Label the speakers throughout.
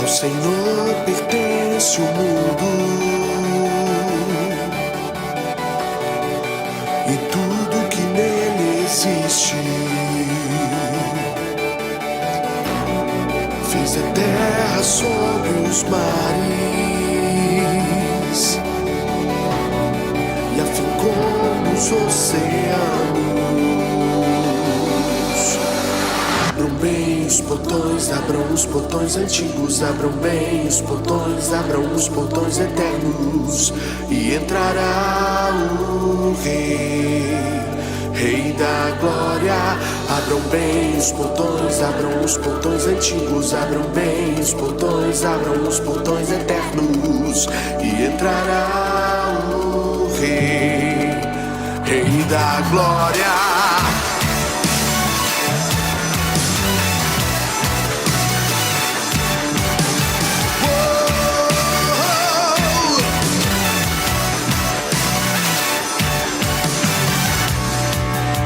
Speaker 1: Ao Senhor pertence o mundo e tudo que nele existe. Fez a terra sobre os mares e afincou nos oceanos. Abram bem os portões, abram os portões antigos, abram bem os portões, abram os portões eternos, e entrará o Rei, Rei da Glória. Abram bem os portões antigos, abram bem os portões eternos, e entrará o Rei, Rei da Glória.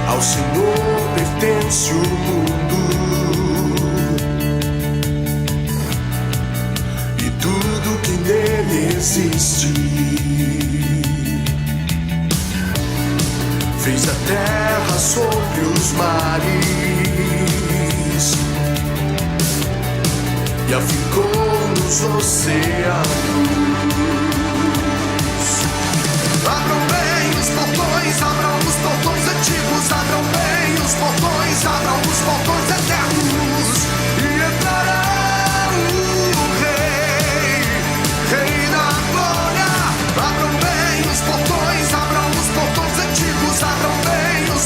Speaker 1: Ao Senhor pertence o mundo e tudo que nele existe. Fez a terra sobre os mares e a ficou nos oceanos. Abram bem os portões antigos, abram bem os portões eternos, e entrará o Rei, Rei da Glória. Abram bem os portões antigos, abram bem os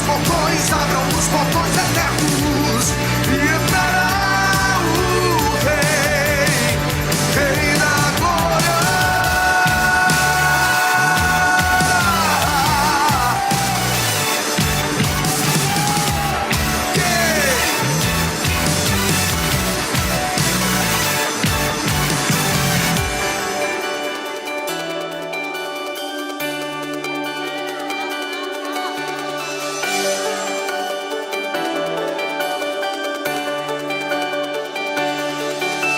Speaker 1: portões eternos, e entrará o Rei, Rei da Glória.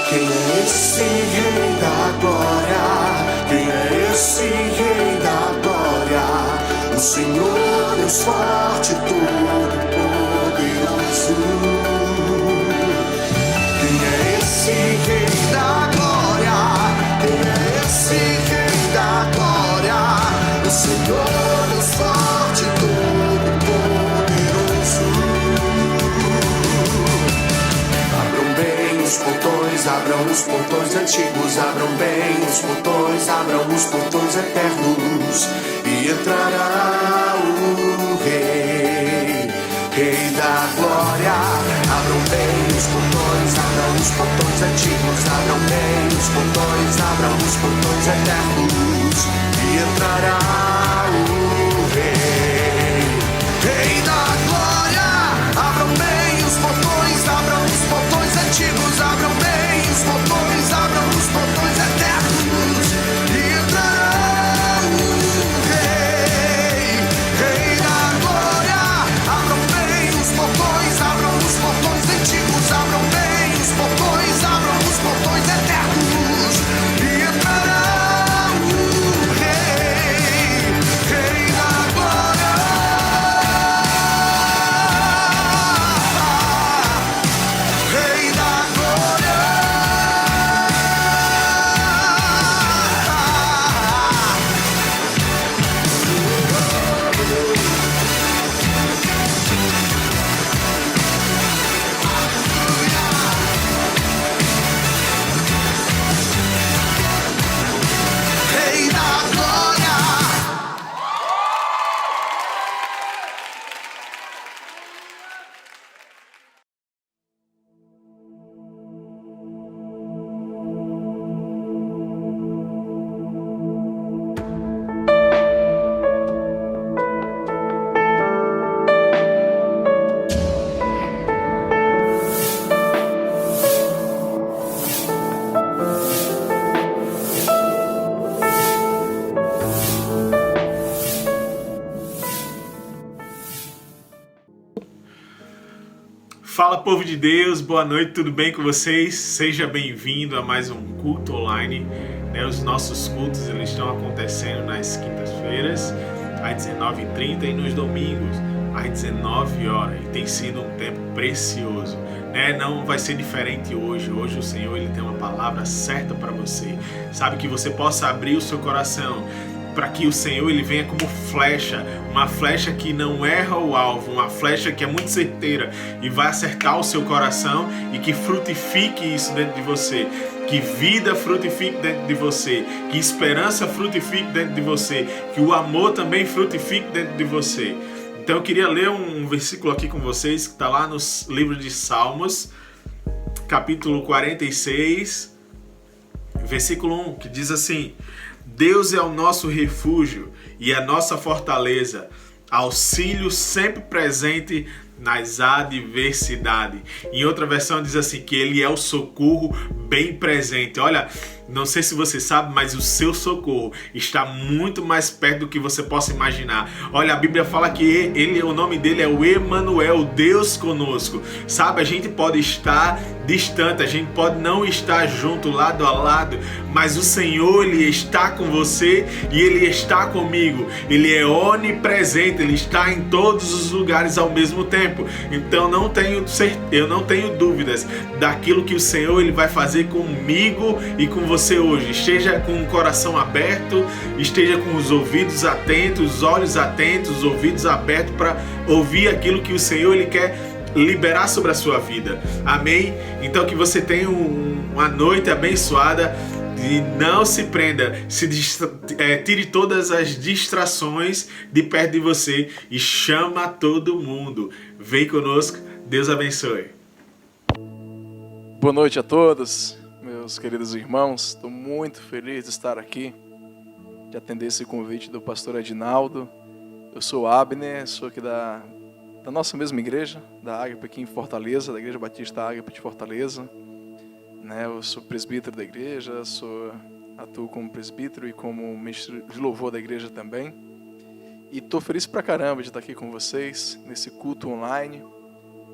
Speaker 1: Quem é esse Rei da Glória? Quem é esse Rei da Glória? O Senhor Deus forte, todo-poderoso. Quem é esse Rei da Glória? Quem é esse Rei da Glória? O Senhor Deus forte, todo-poderoso. Abram bem os portões antigos, abram bem os portões eternos, e entrará o Rei, Rei da Glória. Abram bem os portões antigos, abram bem os portões eternos, e entrará o Rei, Rei da Glória. Abram bem os portões antigos, abram bem os portões eternos, e entrará o Rei, Rei da Glória. Abram bem os portões antigos, abram bem os portões eternos, e entrará o Rei,
Speaker 2: Fala, povo de Deus, boa noite, tudo bem com vocês? Seja bem-vindo a mais um culto online. Os nossos cultos eles estão acontecendo nas quintas-feiras, às 19h30 e nos domingos, às 19 horas. E tem sido um tempo precioso. Não vai ser diferente hoje. Hoje o Senhor ele tem uma palavra certa para você. Sabe, que você possa abrir o seu coração para que o Senhor ele venha como flecha, uma flecha que não erra o alvo, uma flecha que é muito certeira e vai acertar o seu coração e que frutifique isso dentro de você, que vida frutifique dentro de você, que esperança frutifique dentro de você, que o amor também frutifique dentro de você. Então eu queria ler um versículo aqui com vocês que está lá no livro de Salmos, capítulo 46, versículo 1, que diz assim: Deus é o nosso refúgio e a nossa fortaleza, auxílio sempre presente nas adversidades. Em outra versão diz assim, que Ele é o socorro bem presente. Olha, não sei se você sabe, mas o seu socorro está muito mais perto do que você possa imaginar. Olha, a Bíblia fala que o nome dele é o Emanuel, Deus conosco. Sabe, a gente pode estar distante, a gente pode não estar junto, lado a lado, mas o Senhor, Ele está com você e Ele está comigo. Ele é onipresente, Ele está em todos os lugares ao mesmo tempo. Então eu não tenho dúvidas daquilo que o Senhor Ele vai fazer comigo e com você hoje. Esteja com o coração aberto, esteja com os ouvidos atentos, os olhos atentos, os ouvidos abertos para ouvir aquilo que o Senhor Ele quer liberar sobre a sua vida. Amém? Então que você tenha uma noite abençoada e não se prenda, tire todas as distrações de perto de você e chama todo mundo. Vem conosco, Deus abençoe.
Speaker 3: Boa noite a todos, meus queridos irmãos. Estou muito feliz de estar aqui, de atender esse convite do pastor Edinaldo. Eu sou Abner, sou aqui da nossa mesma igreja, da Ágape aqui em Fortaleza, da Igreja Batista Ágape de Fortaleza. Eu sou presbítero da igreja, atuo como presbítero e como ministro de louvor da igreja também. E estou feliz pra caramba de estar aqui com vocês, nesse culto online.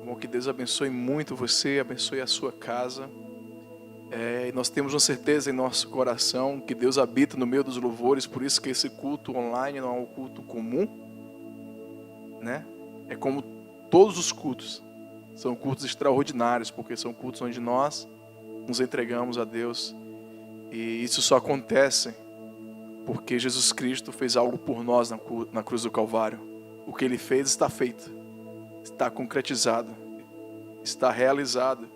Speaker 3: Bom, que Deus abençoe muito você, abençoe a sua casa. E nós temos uma certeza em nosso coração que Deus habita no meio dos louvores, por isso que esse culto online não é um culto comum, É como todos os cultos, são cultos extraordinários, porque são cultos onde nós nos entregamos a Deus. E isso só acontece porque Jesus Cristo fez algo por nós na cruz do Calvário. O que Ele fez está feito, está concretizado, está realizado.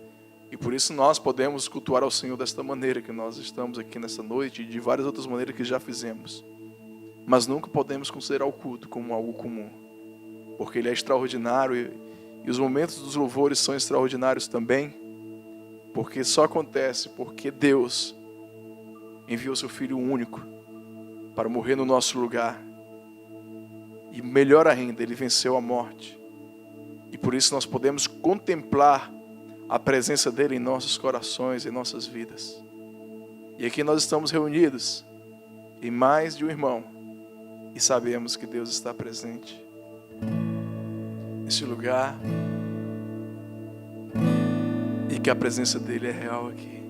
Speaker 3: E por isso nós podemos cultuar ao Senhor desta maneira que nós estamos aqui nessa noite e de várias outras maneiras que já fizemos. Mas nunca podemos considerar o culto como algo comum, porque Ele é extraordinário e os momentos dos louvores são extraordinários também, porque só acontece porque Deus enviou seu Filho único para morrer no nosso lugar. E melhor ainda, Ele venceu a morte. E por isso nós podemos contemplar a presença dEle em nossos corações, em nossas vidas. E aqui nós estamos reunidos em mais de um irmão e sabemos que Deus está presente nesse lugar e que a presença dEle é real aqui.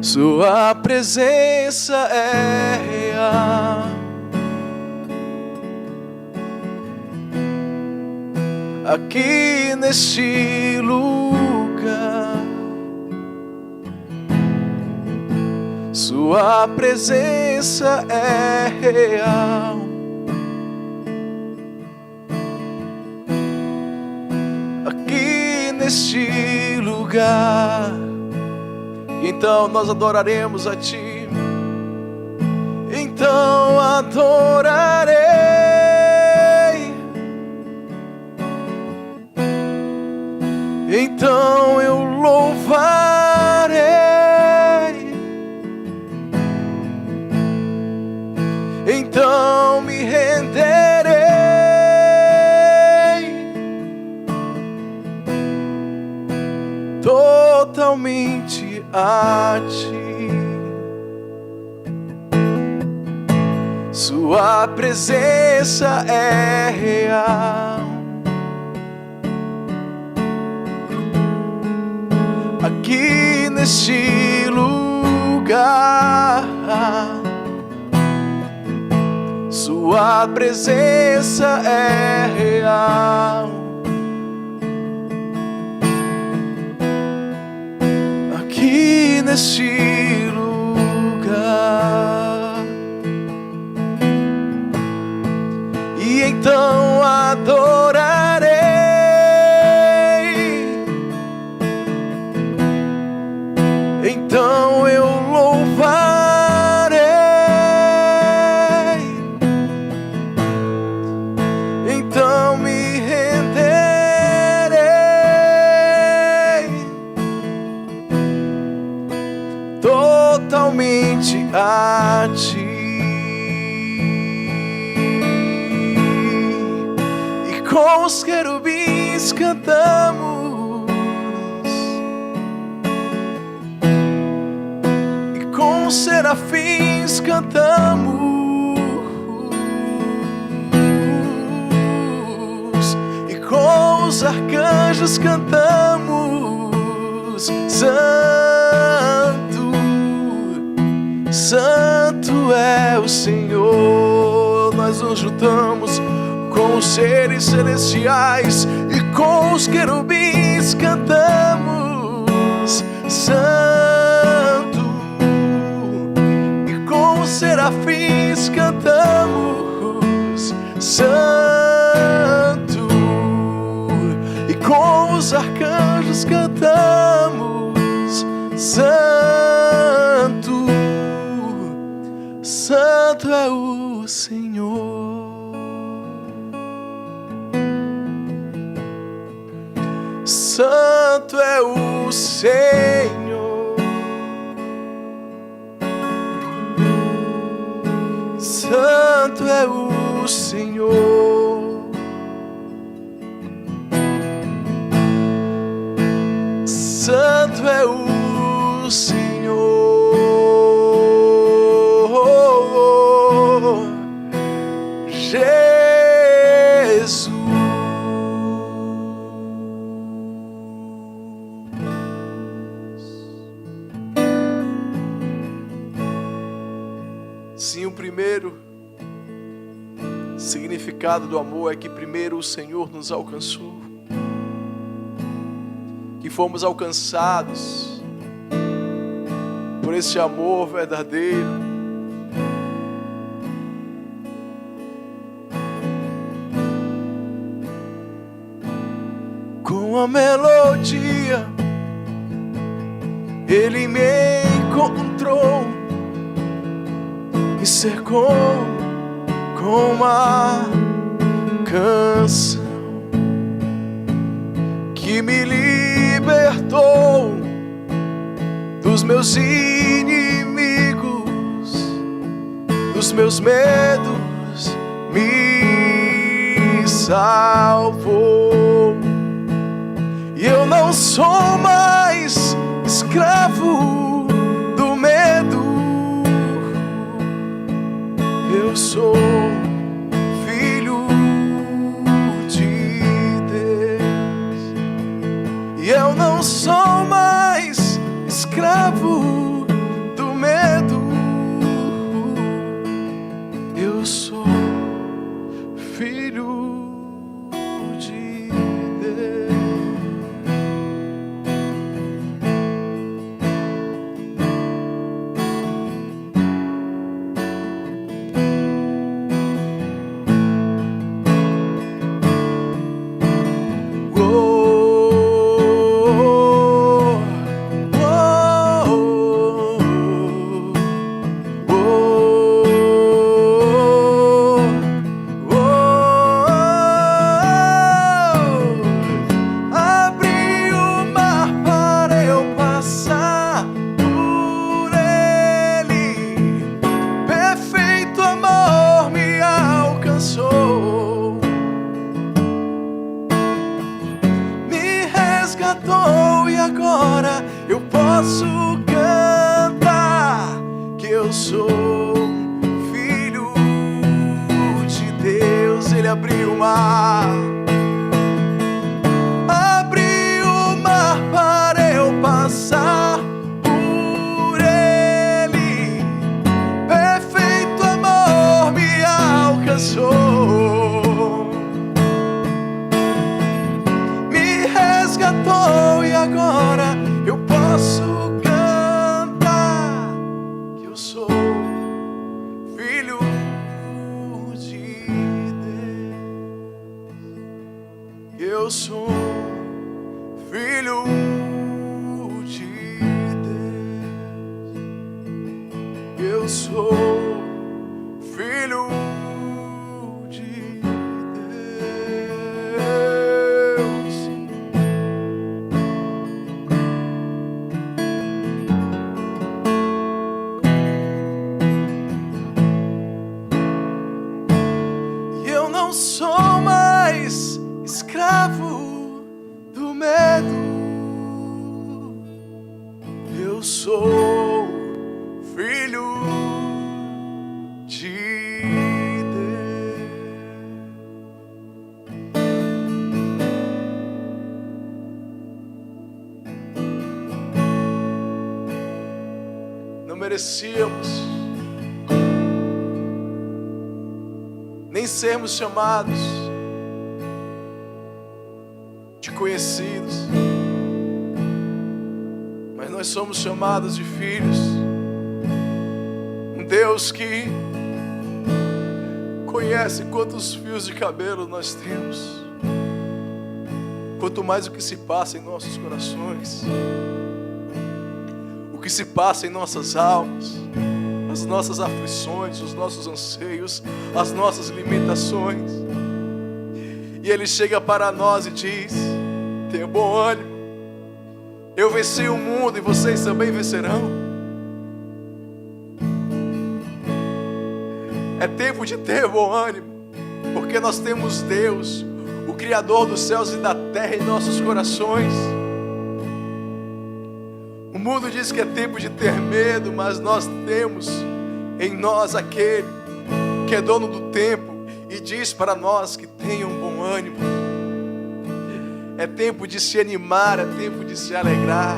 Speaker 3: Sua presença é real, aqui neste lugar. Sua presença é real, aqui neste lugar. Então nós adoraremos a Ti. Então adorarei. Então eu louvarei. Então me renderei totalmente a Ti. Sua presença é real. Aqui neste lugar, sua presença é real. Aqui neste lugar, e então adorarei. Então eu louvarei, então me renderei totalmente a Ti. E com os querubins cantamos, com os serafins cantamos, e com os arcanjos cantamos: Santo, Santo é o Senhor. Nós nos juntamos com os seres celestiais e com os querubins cantamos: Santo. Serafins cantamos: Santo, e com os arcanjos cantamos: Santo, Santo é o Senhor. Santo é o Senhor. Santo é o Senhor. Santo é o Senhor Jesus. Sim, o primeiro significado do amor é que primeiro o Senhor nos alcançou, que fomos alcançados por esse amor verdadeiro. Com a melodia Ele me encontrou, me cercou com uma canção que me libertou dos meus inimigos, dos meus medos, me salvou. E eu não sou mais escravo do medo, eu sou filho de Deus. E eu não sou mais escravo do medo, eu sou filho de Deus. Resgatou e agora eu posso cantar que eu sou filho o mar. Abri o mar para eu passar por ele. Perfeito amor me alcançou, me resgatou e agora eu posso cantar que eu sou filho de Deus. Eu sou filho de Deus. Eu sou filho de Deus. E eu não sou mais escravo do medo. Eu sou filho de Deus. Não merecíamos nem sermos chamados de conhecidos, mas nós somos chamados de filhos. Um Deus que conhece quantos fios de cabelo nós temos, quanto mais o que se passa em nossos corações, o que se passa em nossas almas, as nossas aflições, os nossos anseios, as nossas limitações. E Ele chega para nós e diz: tenha bom ânimo, eu venci o mundo e vocês também vencerão. É tempo de ter bom ânimo, porque nós temos Deus, o Criador dos céus e da terra, em nossos corações. O mundo diz que é tempo de ter medo, mas nós temos em nós aquele que é dono do tempo e diz para nós que tenham bom ânimo. É tempo de se animar, é tempo de se alegrar,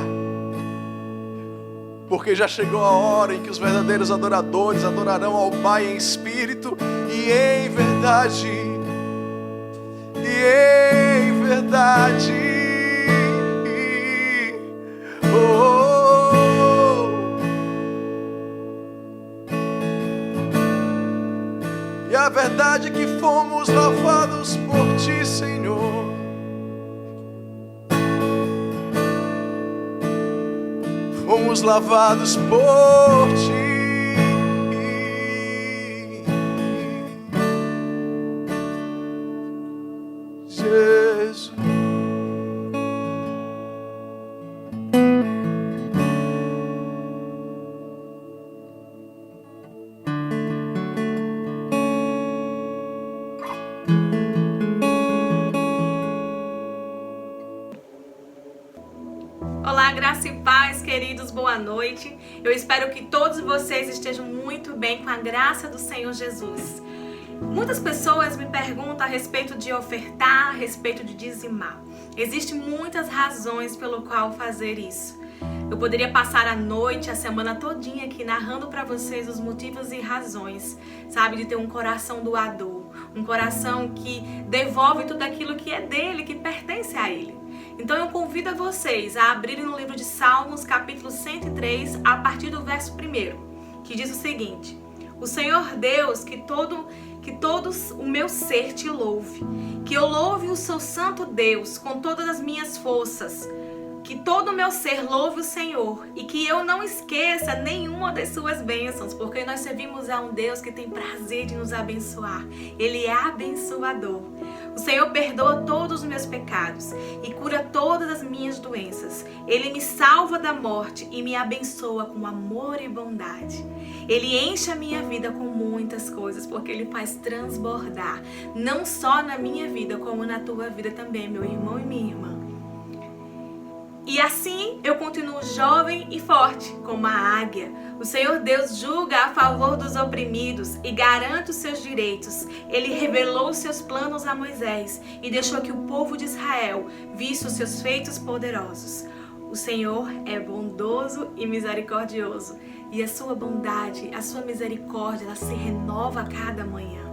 Speaker 3: porque já chegou a hora em que os verdadeiros adoradores adorarão ao Pai em espírito e em verdade. E em verdade. E a verdade é que fomos lavados por Ti, Senhor. Fomos lavados por Ti. Jesus.
Speaker 4: Olá, graça e paz, queridos, boa noite. Eu espero que todos vocês estejam muito bem com a graça do Senhor Jesus. Muitas pessoas me perguntam a respeito de ofertar, a respeito de dizimar. Existem muitas razões pelo qual fazer isso. Eu poderia passar a noite, a semana todinha aqui narrando para vocês os motivos e razões, sabe, de ter um coração doador, um coração que devolve tudo aquilo que é dele, que pertence a ele. Então eu convido a vocês a abrirem no livro de Salmos, capítulo 103, a partir do verso 1, que diz o seguinte: o Senhor Deus, que todos o meu ser te louve, que eu louve o seu santo Deus com todas as minhas forças, que todo o meu ser louve o Senhor e que eu não esqueça nenhuma das suas bênçãos, porque nós servimos a um Deus que tem prazer de nos abençoar. Ele é abençoador. O Senhor perdoa todos os meus pecados e cura todas as minhas doenças. Ele me salva da morte e me abençoa com amor e bondade. Ele enche a minha vida com muitas coisas, porque Ele faz transbordar, não só na minha vida, como na tua vida também, meu irmão e minha irmã. E assim eu continuo jovem e forte, como a águia. O Senhor Deus julga a favor dos oprimidos e garante os seus direitos. Ele revelou os seus planos a Moisés e deixou que o povo de Israel visse os seus feitos poderosos. O Senhor é bondoso e misericordioso, e a sua bondade, a sua misericórdia, ela se renova a cada manhã.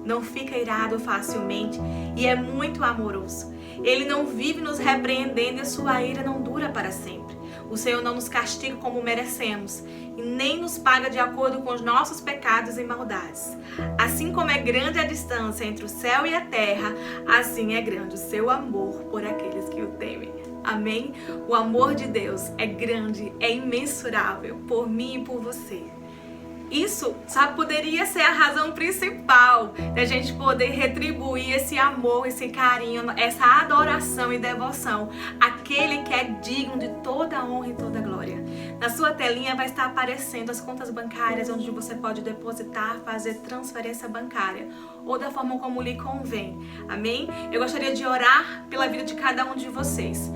Speaker 4: Não fica irado facilmente e é muito amoroso. Ele não vive nos repreendendo e a sua ira não dura para sempre. O Senhor não nos castiga como merecemos e nem nos paga de acordo com os nossos pecados e maldades. Assim como é grande a distância entre o céu e a terra, assim é grande o seu amor por aqueles que o temem. Amém? O amor de Deus é grande, é imensurável por mim e por você. Isso, sabe, poderia ser a razão principal da gente poder retribuir esse amor, esse carinho, essa adoração e devoção àquele que é digno de toda honra e toda glória. Na sua telinha vai estar aparecendo as contas bancárias onde você pode depositar, fazer transferência bancária ou da forma como lhe convém. Amém? Eu gostaria de orar pela vida de cada um de vocês.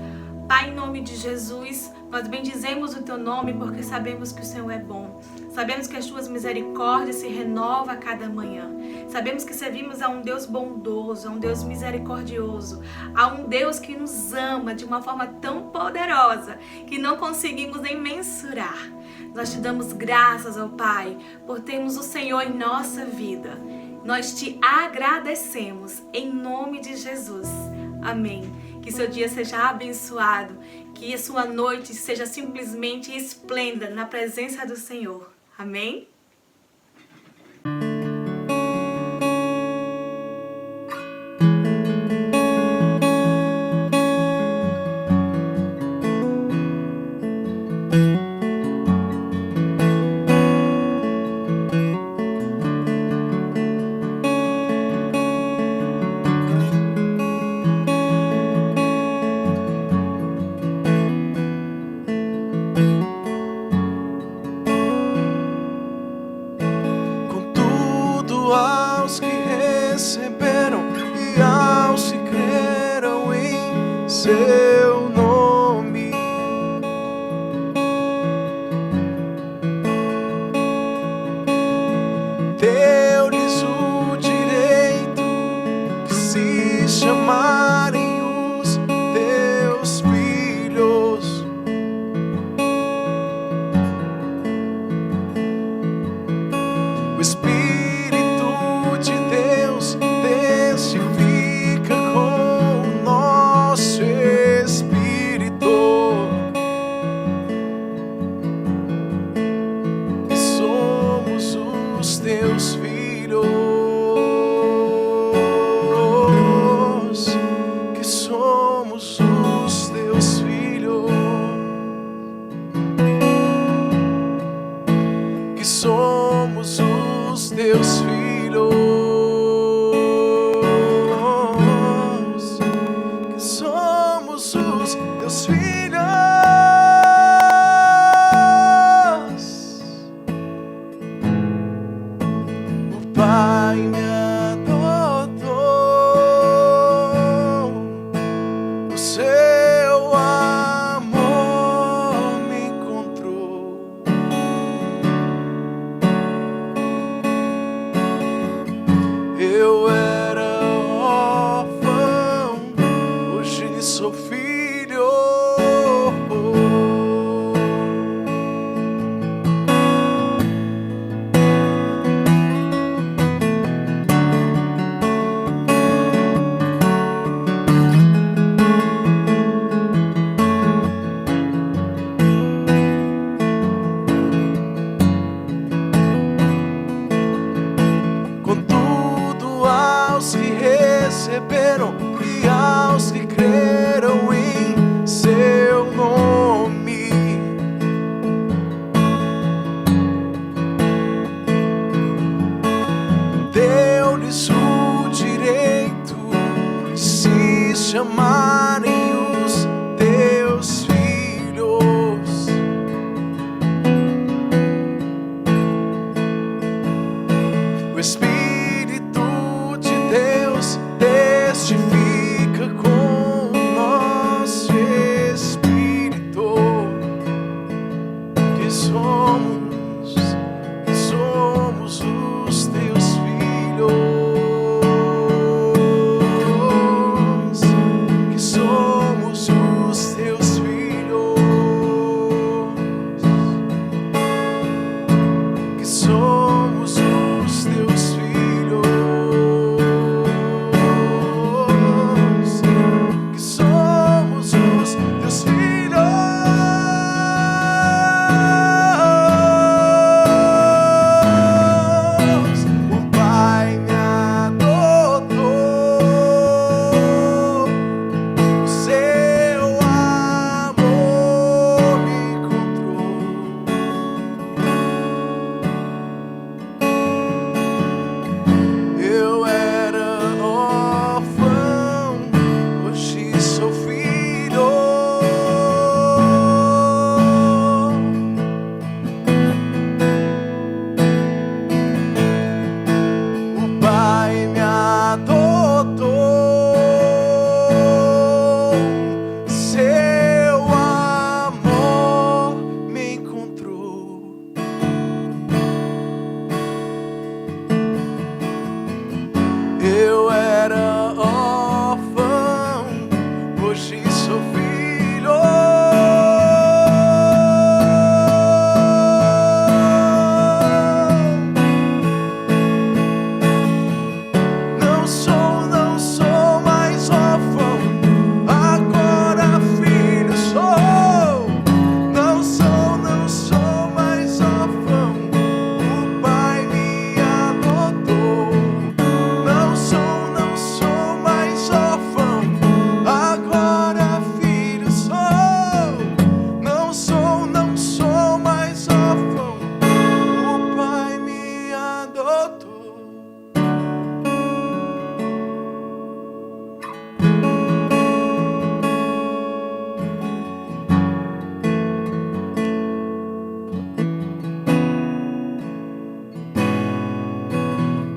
Speaker 4: Pai, em nome de Jesus, nós bendizemos o Teu nome porque sabemos que o Senhor é bom. Sabemos que as Tuas misericórdias se renovam a cada manhã. Sabemos que servimos a um Deus bondoso, a um Deus misericordioso, a um Deus que nos ama de uma forma tão poderosa que não conseguimos nem mensurar. Nós Te damos graças, ó Pai, por termos o Senhor em nossa vida. Nós Te agradecemos em nome de Jesus. Amém. Que seu dia seja abençoado, que a sua noite seja simplesmente esplêndida na presença do Senhor. Amém?
Speaker 1: Aos que receberam e aos que creram em seu nome, deu-lhes o direito de se chamarem os teus filhos. O Espírito de Deus testifica com o nosso espírito que somos os teus filhos, que somos os teus filhos, que somos os teus filhos. Que somos os teus filhos. O Pai me adotou, o seu amor me encontrou. Eu era órfão, hoje sou filho. Contudo, aos que receberam e aos que creram em seu nome, deu-lhes o direito de se chamarem os teus filhos. O Espírito de Deus testifica com o nosso espírito
Speaker 3: somos os teus filhos, que somos os teus filhos. O Pai me adotou, o seu amor me encontrou. Eu era órfão, hoje sou filho. O Pai me adotou, seu amor me encontrou. Eu era órfão, hoje sou filho. Não sou mais órfão, agora filho sou. Não sou mais órfão, o Pai me adotou. Não sou mais órfão, agora filho sou. Não sou mais órfão, o Pai me adotou.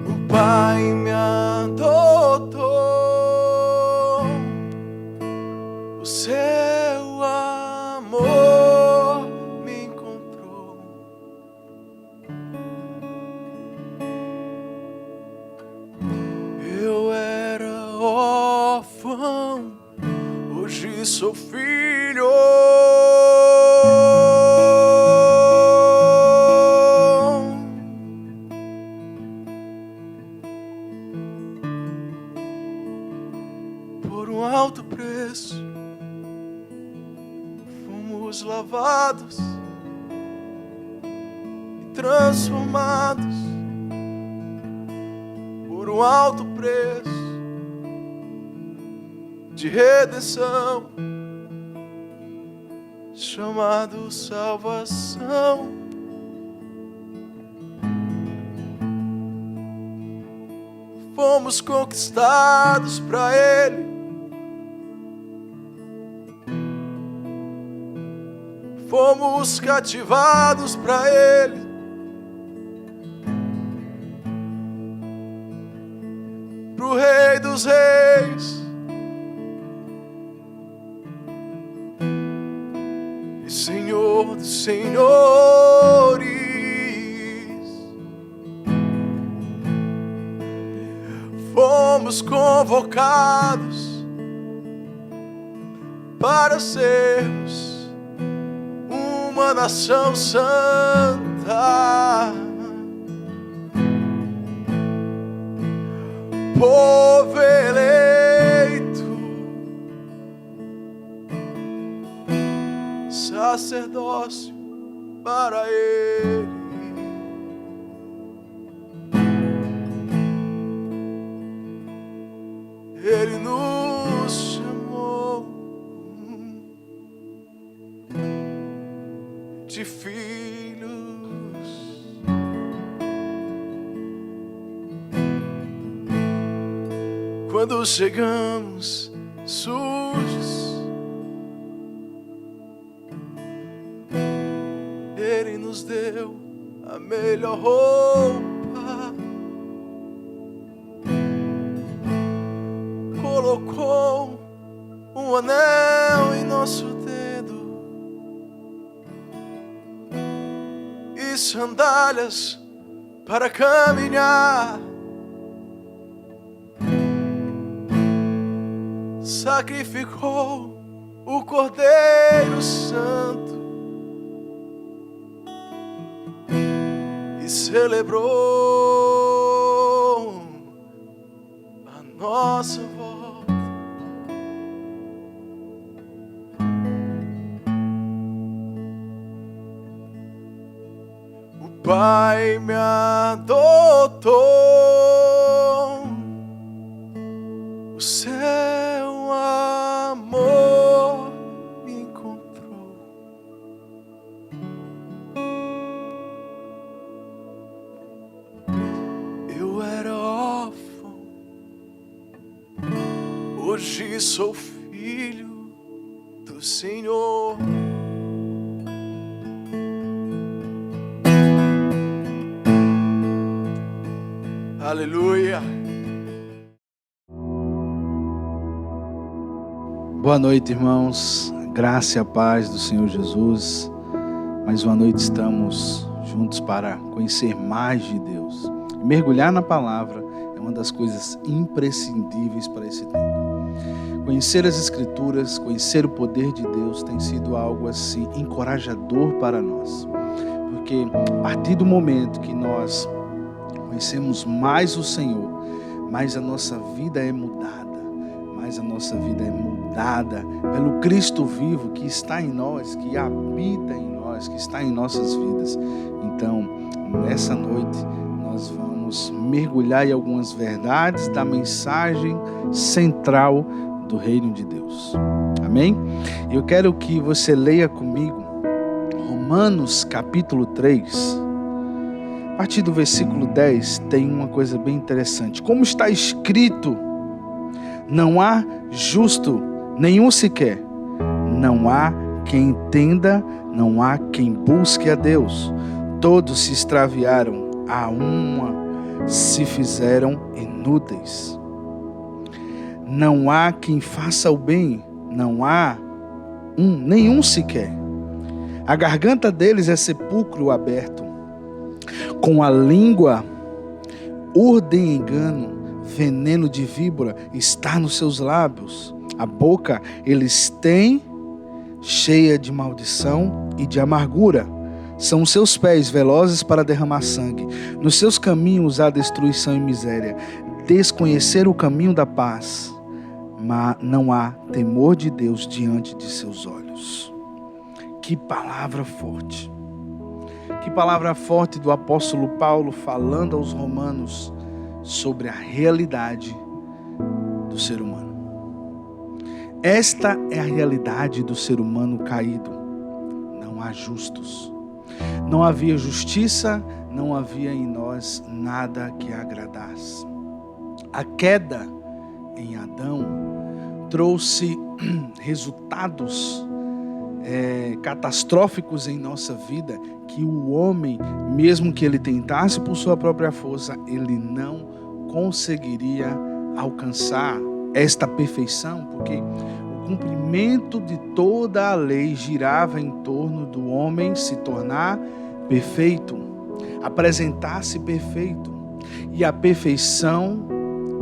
Speaker 3: O Pai me adotou, o seu amor me encontrou. Eu era órfão, hoje sou filho. Por um alto preço fomos lavados e transformados. Por um alto preço de redenção, chamado salvação. Fomos conquistados para Ele. Fomos cativados para Ele. Pro Rei dos Reis e Senhor dos Senhores. Fomos convocados para sermos uma nação santa, povo eleito, sacerdócio para Ele. Ele nos chamou de filhos. Quando chegamos sujos, Ele nos deu a melhor roupa, colocou um anel em nosso dedo e sandálias para caminhar. Sacrificou o Cordeiro Santo e celebrou a nossa volta. O Pai me adotou, o seu amor me encontrou. Eu era órfão, hoje sou filho do Senhor. Aleluia.
Speaker 5: Boa noite, irmãos. Graça e a paz do Senhor Jesus. Mais uma noite estamos juntos para conhecer mais de Deus. Mergulhar na palavra é uma das coisas imprescindíveis para esse tempo. Conhecer as Escrituras, conhecer o poder de Deus tem sido algo assim encorajador para nós. Porque a partir do momento que nós conhecemos mais o Senhor, mais a nossa vida é mudada. Mais a nossa vida é mudada pelo Cristo vivo que está em nós, que habita em nós, que está em nossas vidas. Então, nessa noite, nós vamos mergulhar em algumas verdades da mensagem central do Reino de Deus. Amém? Eu quero que você leia comigo Romanos capítulo 3. A partir do versículo 10 tem uma coisa bem interessante. Como está escrito: não há justo nenhum sequer, não há quem entenda, não há quem busque a Deus. Todos se extraviaram, a uma se fizeram inúteis. Não há quem faça o bem, não há nenhum sequer. A garganta deles é sepulcro aberto. Com a língua urdem engano, veneno de víbora está nos seus lábios. A boca eles têm cheia de maldição e de amargura. São os seus pés velozes para derramar sangue. Nos seus caminhos há destruição e miséria. Desconhecer o caminho da paz, mas não há temor de Deus diante de seus olhos. Que palavra forte. Que palavra forte do apóstolo Paulo falando aos romanos sobre a realidade do ser humano. Esta é a realidade do ser humano caído. Não há justos. Não havia justiça, não havia em nós nada que agradasse. A queda em Adão trouxe resultados catastróficos em nossa vida, que o homem, mesmo que ele tentasse por sua própria força, ele não conseguiria alcançar esta perfeição, porque o cumprimento de toda a lei girava em torno do homem se tornar perfeito, apresentar-se perfeito, e a perfeição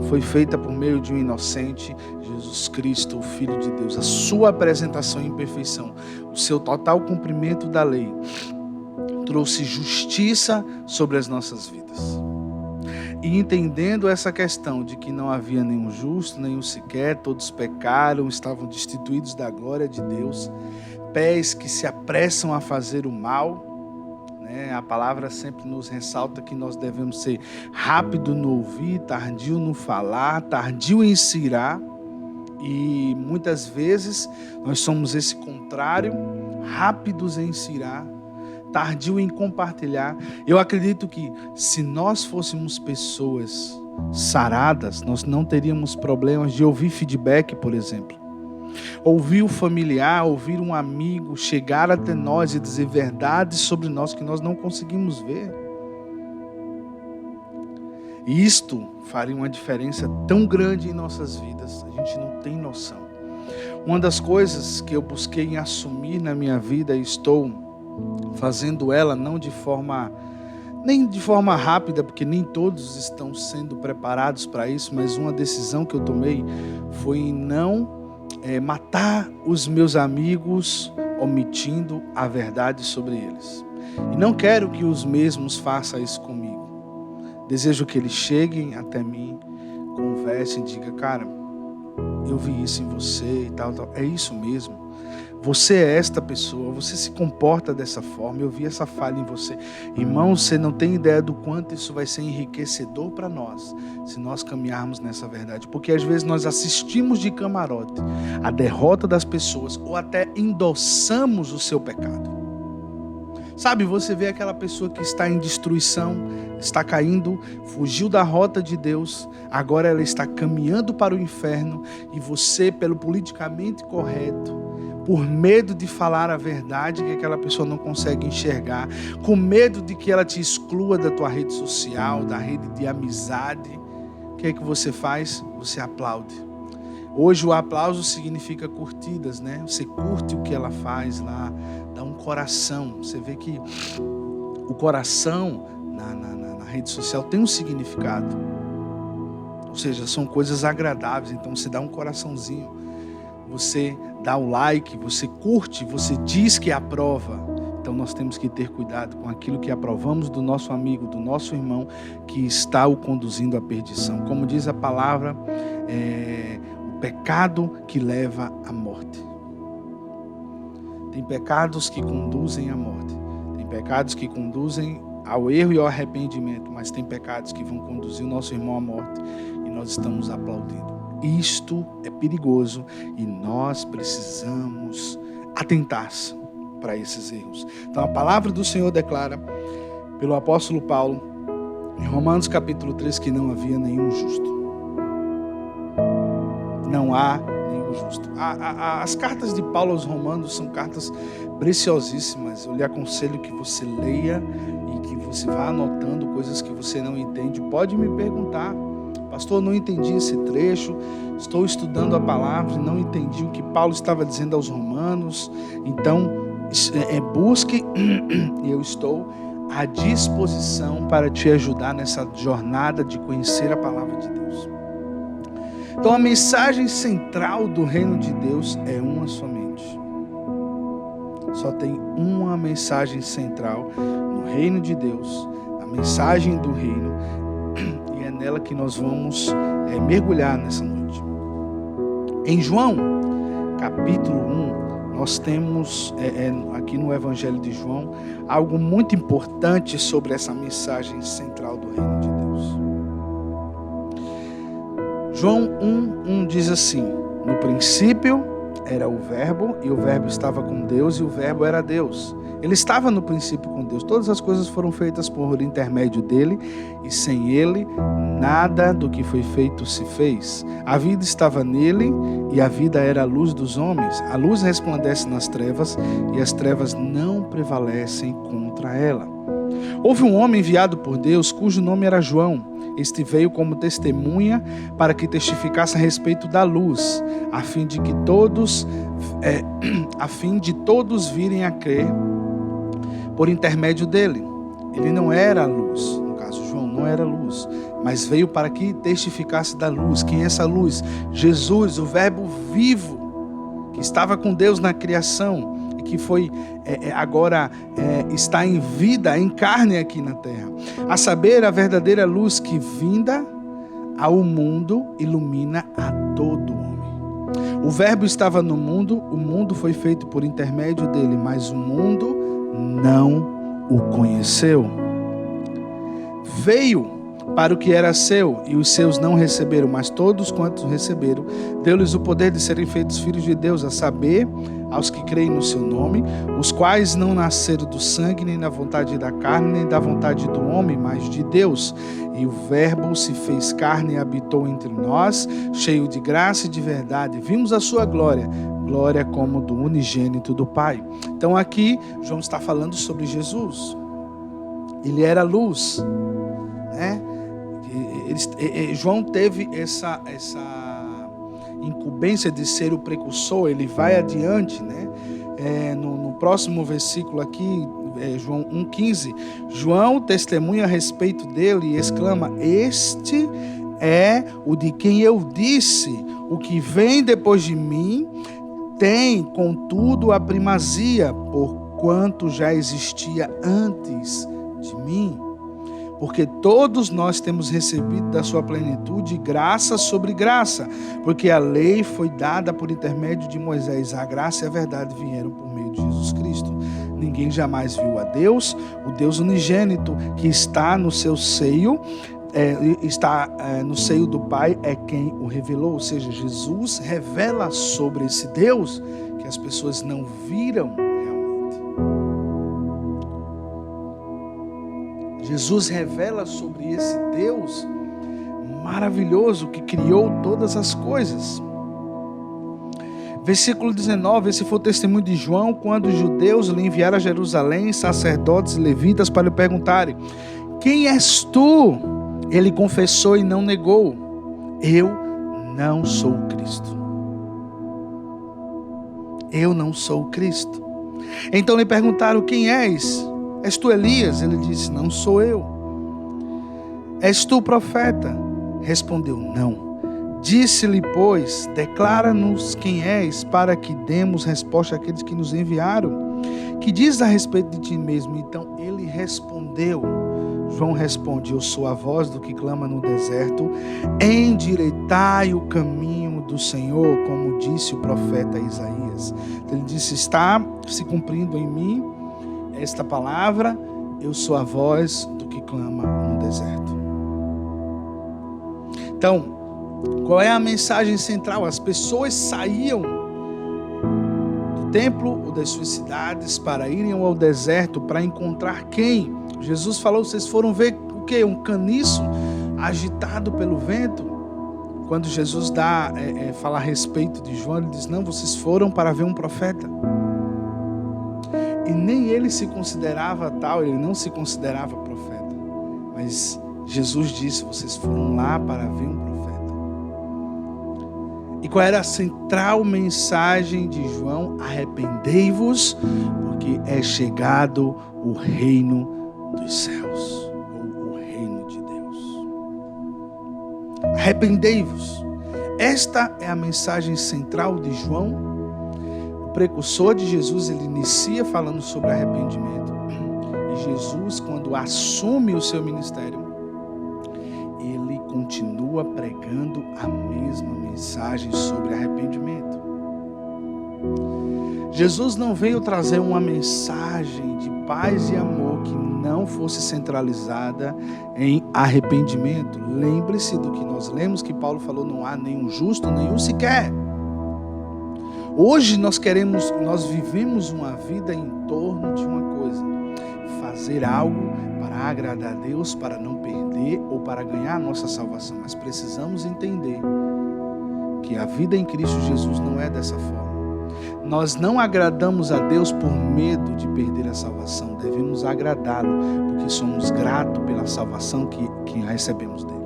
Speaker 5: foi feita por meio de um inocente, Jesus Cristo, o Filho de Deus. A sua apresentação em perfeição, o seu total cumprimento da lei, trouxe justiça sobre as nossas vidas. E entendendo essa questão de que não havia nenhum justo, nenhum sequer, todos pecaram, estavam destituídos da glória de Deus, pés que se apressam a fazer o mal, a palavra sempre nos ressalta que nós devemos ser rápido no ouvir, tardio no falar, tardio em se irar. E muitas vezes nós somos esse contrário, rápidos em se irar, tardio em compartilhar. Eu acredito que se nós fôssemos pessoas saradas, nós não teríamos problemas de ouvir feedback, por exemplo. Ouvir o familiar, ouvir um amigo chegar até nós e dizer verdades sobre nós que nós não conseguimos ver. E isto faria uma diferença tão grande em nossas vidas, a gente não tem noção. Uma das coisas que eu busquei assumir na minha vida e estou fazendo ela não nem de forma rápida, porque nem todos estão sendo preparados para isso, mas uma decisão que eu tomei foi em não matar os meus amigos omitindo a verdade sobre eles. E não quero que os mesmos façam isso comigo. Desejo que eles cheguem até mim, conversem, digam, cara, eu vi isso em você e tal, tal. É isso mesmo. Você é esta pessoa, você se comporta dessa forma, eu vi essa falha em você. Irmão, você não tem ideia do quanto isso vai ser enriquecedor para nós, se nós caminharmos nessa verdade. Porque às vezes nós assistimos de camarote a derrota das pessoas ou até endossamos o seu pecado. Sabe, você vê aquela pessoa que está em destruição, está caindo, fugiu da rota de Deus, agora ela está caminhando para o inferno e você, pelo politicamente correto, por medo de falar a verdade que aquela pessoa não consegue enxergar, com medo de que ela te exclua da tua rede social, da rede de amizade, o que é que você faz? Você aplaude. Hoje o aplauso significa curtidas, né? Você curte o que ela faz lá, dá um coração. Você vê que o coração na rede social tem um significado. Ou seja, são coisas agradáveis. Então você dá um coraçãozinho, você dá o like, você curte, você diz que aprova. Então nós temos que ter cuidado com aquilo que aprovamos do nosso amigo, do nosso irmão, que está o conduzindo à perdição. Como diz a palavra, o pecado que leva à morte. Tem pecados que conduzem à morte. Tem pecados que conduzem ao erro e ao arrependimento, mas tem pecados que vão conduzir o nosso irmão à morte e nós estamos aplaudindo. Isto é perigoso e nós precisamos atentar para esses erros. Então a palavra do Senhor declara, pelo apóstolo Paulo, em Romanos capítulo 3, que não havia nenhum justo. Não há nenhum justo. As cartas de Paulo aos Romanos são cartas preciosíssimas. Eu lhe aconselho que você leia e que você vá anotando coisas que você não entende. Pode me perguntar. Pastor, não entendi esse trecho, estou estudando a palavra, não entendi o que Paulo estava dizendo aos romanos. Então, busque e eu estou à disposição para te ajudar nessa jornada de conhecer a palavra de Deus. Então, a mensagem central do reino de Deus é uma somente. Só tem uma mensagem central no reino de Deus, a mensagem do reino. E é nela que nós vamos mergulhar nessa noite. Em João, capítulo 1, nós temos aqui no Evangelho de João algo muito importante sobre essa mensagem central do reino de Deus. João 1:1 diz assim: no princípio era o Verbo, e o Verbo estava com Deus, e o Verbo era Deus. Ele estava no princípio com Deus. Todas as coisas foram feitas por intermédio dele, e sem ele, nada do que foi feito se fez. A vida estava nele, e a vida era a luz dos homens. A luz resplandece nas trevas, e as trevas não prevalecem contra ela. Houve um homem enviado por Deus, cujo nome era João. Este veio como testemunha para que testificasse a respeito da luz, a fim de todos virem a crer por intermédio dele. Ele não era a luz, no caso João não era luz, mas veio para que testificasse da luz. Quem é essa luz? Jesus, o Verbo vivo, que estava com Deus na criação e que foi agora está em vida, em carne aqui na terra. A saber, a verdadeira luz que vinda ao mundo ilumina a todo homem. O Verbo estava no mundo, o mundo foi feito por intermédio dele, mas o mundo não o conheceu. Veio para o que era seu, e os seus não receberam, mas todos quantos receberam, deu-lhes o poder de serem feitos filhos de Deus, a saber, aos que creem no seu nome, os quais não nasceram do sangue, nem da vontade da carne, nem da vontade do homem, mas de Deus. E o Verbo se fez carne e habitou entre nós, cheio de graça e de verdade. Vimos a sua glória, glória como do unigênito do Pai. Então aqui, João está falando sobre Jesus. Ele era luz, né? João teve essa incumbência de ser o precursor. Ele vai adiante, né? No próximo versículo aqui, João 1,15, João testemunha a respeito dele e exclama: este é o de quem eu disse, o que vem depois de mim tem, contudo, a primazia, quanto já existia antes de mim. Porque todos nós temos recebido da sua plenitude graça sobre graça, porque a lei foi dada por intermédio de Moisés, a graça e a verdade vieram por meio de Jesus Cristo. Ninguém jamais viu a Deus, o Deus unigênito que está no seu seio, no seio do Pai, é quem o revelou. Ou seja, Jesus revela sobre esse Deus que as pessoas não viram realmente. Jesus revela sobre esse Deus maravilhoso que criou todas as coisas. Versículo 19, esse foi o testemunho de João quando os judeus lhe enviaram a Jerusalém sacerdotes e levitas para lhe perguntarem: quem és tu? Ele confessou e não negou: eu não sou o Cristo. Eu não sou o Cristo. Então lhe perguntaram: quem és? És tu Elias? Ele disse: não sou eu. És tu o profeta? Respondeu: não. Disse-lhe, pois, declara-nos quem és, para que demos resposta àqueles que nos enviaram. Que dizes a respeito de ti mesmo? Então ele respondeu. João responde: eu sou a voz do que clama no deserto, endireitai o caminho do Senhor, como disse o profeta Isaías. Então ele disse: está se cumprindo em mim esta palavra, eu sou a voz do que clama no deserto. Então, qual é a mensagem central? As pessoas saíam do templo ou das suas cidades para irem ao deserto para encontrar quem? Jesus falou: vocês foram ver o quê? Um caniço agitado pelo vento? Quando Jesus fala a respeito de João, ele diz: não, vocês foram para ver um profeta. E nem ele se considerava tal, ele não se considerava profeta. Mas Jesus disse: vocês foram lá para ver um profeta. E qual era a central mensagem de João? Arrependei-vos, porque é chegado o reino dos céus, ou o reino de Deus. Arrependei-vos. Esta é a mensagem central de João. O precursor de Jesus, ele inicia falando sobre arrependimento. E Jesus, quando assume o seu ministério, ele continua pregando a mesma mensagem sobre arrependimento. Jesus não veio trazer uma mensagem de paz e amor que não fosse centralizada em arrependimento. Lembre-se do que nós lemos, que Paulo falou: não há nenhum justo, nenhum sequer. Hoje nós vivemos uma vida em torno de uma coisa: fazer algo para agradar a Deus, para não perder ou para ganhar a nossa salvação. Mas precisamos entender que a vida em Cristo Jesus não é dessa forma. Nós não agradamos a Deus por medo de perder a salvação. Devemos agradá-lo porque somos gratos pela salvação que recebemos dele.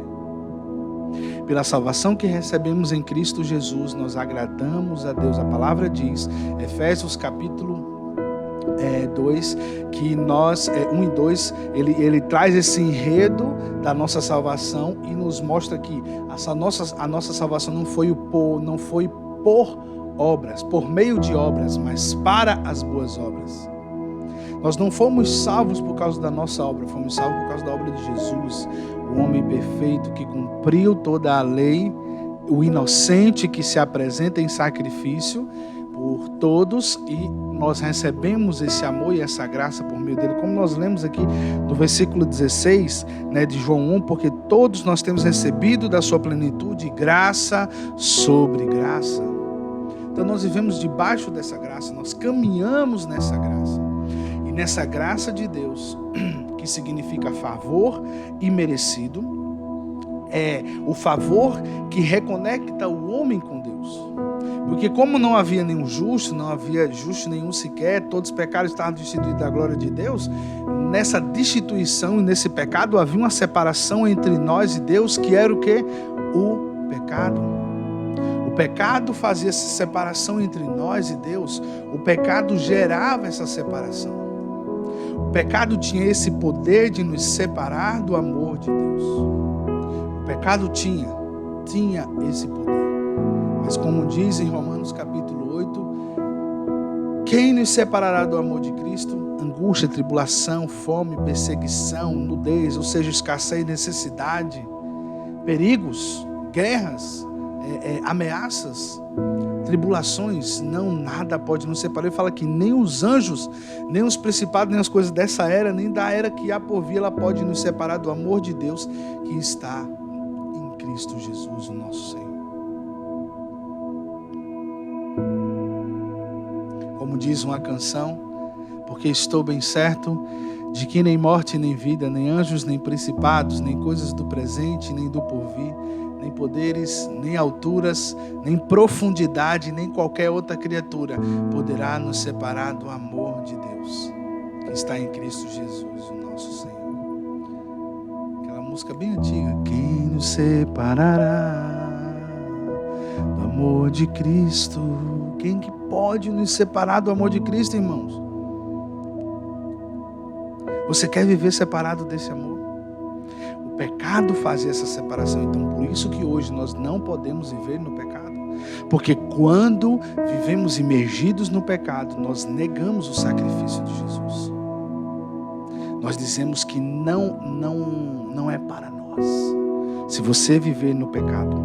Speaker 5: Pela salvação que recebemos em Cristo Jesus, nós agradamos a Deus. A palavra diz, Efésios capítulo 2, que nós, 1 e 2, ele traz esse enredo da nossa salvação e nos mostra que a nossa salvação não foi por obras, por meio de obras, mas para as boas obras. Nós não fomos salvos por causa da nossa obra, fomos salvos por causa da obra de Jesus, o homem perfeito que cumpriu toda a lei, o inocente que se apresenta em sacrifício por todos, e nós recebemos esse amor e essa graça por meio dele, como nós lemos aqui no versículo 16, de João 1, porque todos nós temos recebido da sua plenitude graça sobre graça. Então nós vivemos debaixo dessa graça, nós caminhamos nessa graça. E nessa graça de Deus, que significa favor imerecido, é o favor que reconecta o homem com Deus. Porque como não havia nenhum justo, não havia justo nenhum sequer, todos os pecados estavam destituídos da glória de Deus, nessa destituição e nesse pecado havia uma separação entre nós e Deus, que era o quê? O pecado. O pecado fazia essa separação entre nós e Deus. O pecado gerava essa separação. O pecado tinha esse poder de nos separar do amor de Deus. O pecado tinha esse poder. Mas como diz em Romanos capítulo 8, Quem nos separará do amor de Cristo? Angústia, tribulação, fome, perseguição, nudez, ou seja, escassez, necessidade, perigos, guerras, ameaças, tribulações. Não, nada pode nos separar. Ele fala que nem os anjos, nem os principados, nem as coisas dessa era, nem da era que há por vir, ela pode nos separar do amor de Deus que está em Cristo Jesus, o nosso Senhor. Como diz uma canção, porque estou bem certo de que nem morte, nem vida, nem anjos, nem principados, nem coisas do presente, nem do porvir, nem poderes, nem alturas, nem profundidade, nem qualquer outra criatura poderá nos separar do amor de Deus que está em Cristo Jesus, o nosso Senhor. Aquela música bem antiga. Quem nos separará do amor de Cristo? Quem que pode nos separar do amor de Cristo, irmãos? Você quer viver separado desse amor? O pecado faz essa separação. Então, por isso que hoje nós não podemos viver no pecado. Porque quando vivemos imergidos no pecado, nós negamos o sacrifício de Jesus. Nós dizemos que não é para nós. Se você viver no pecado,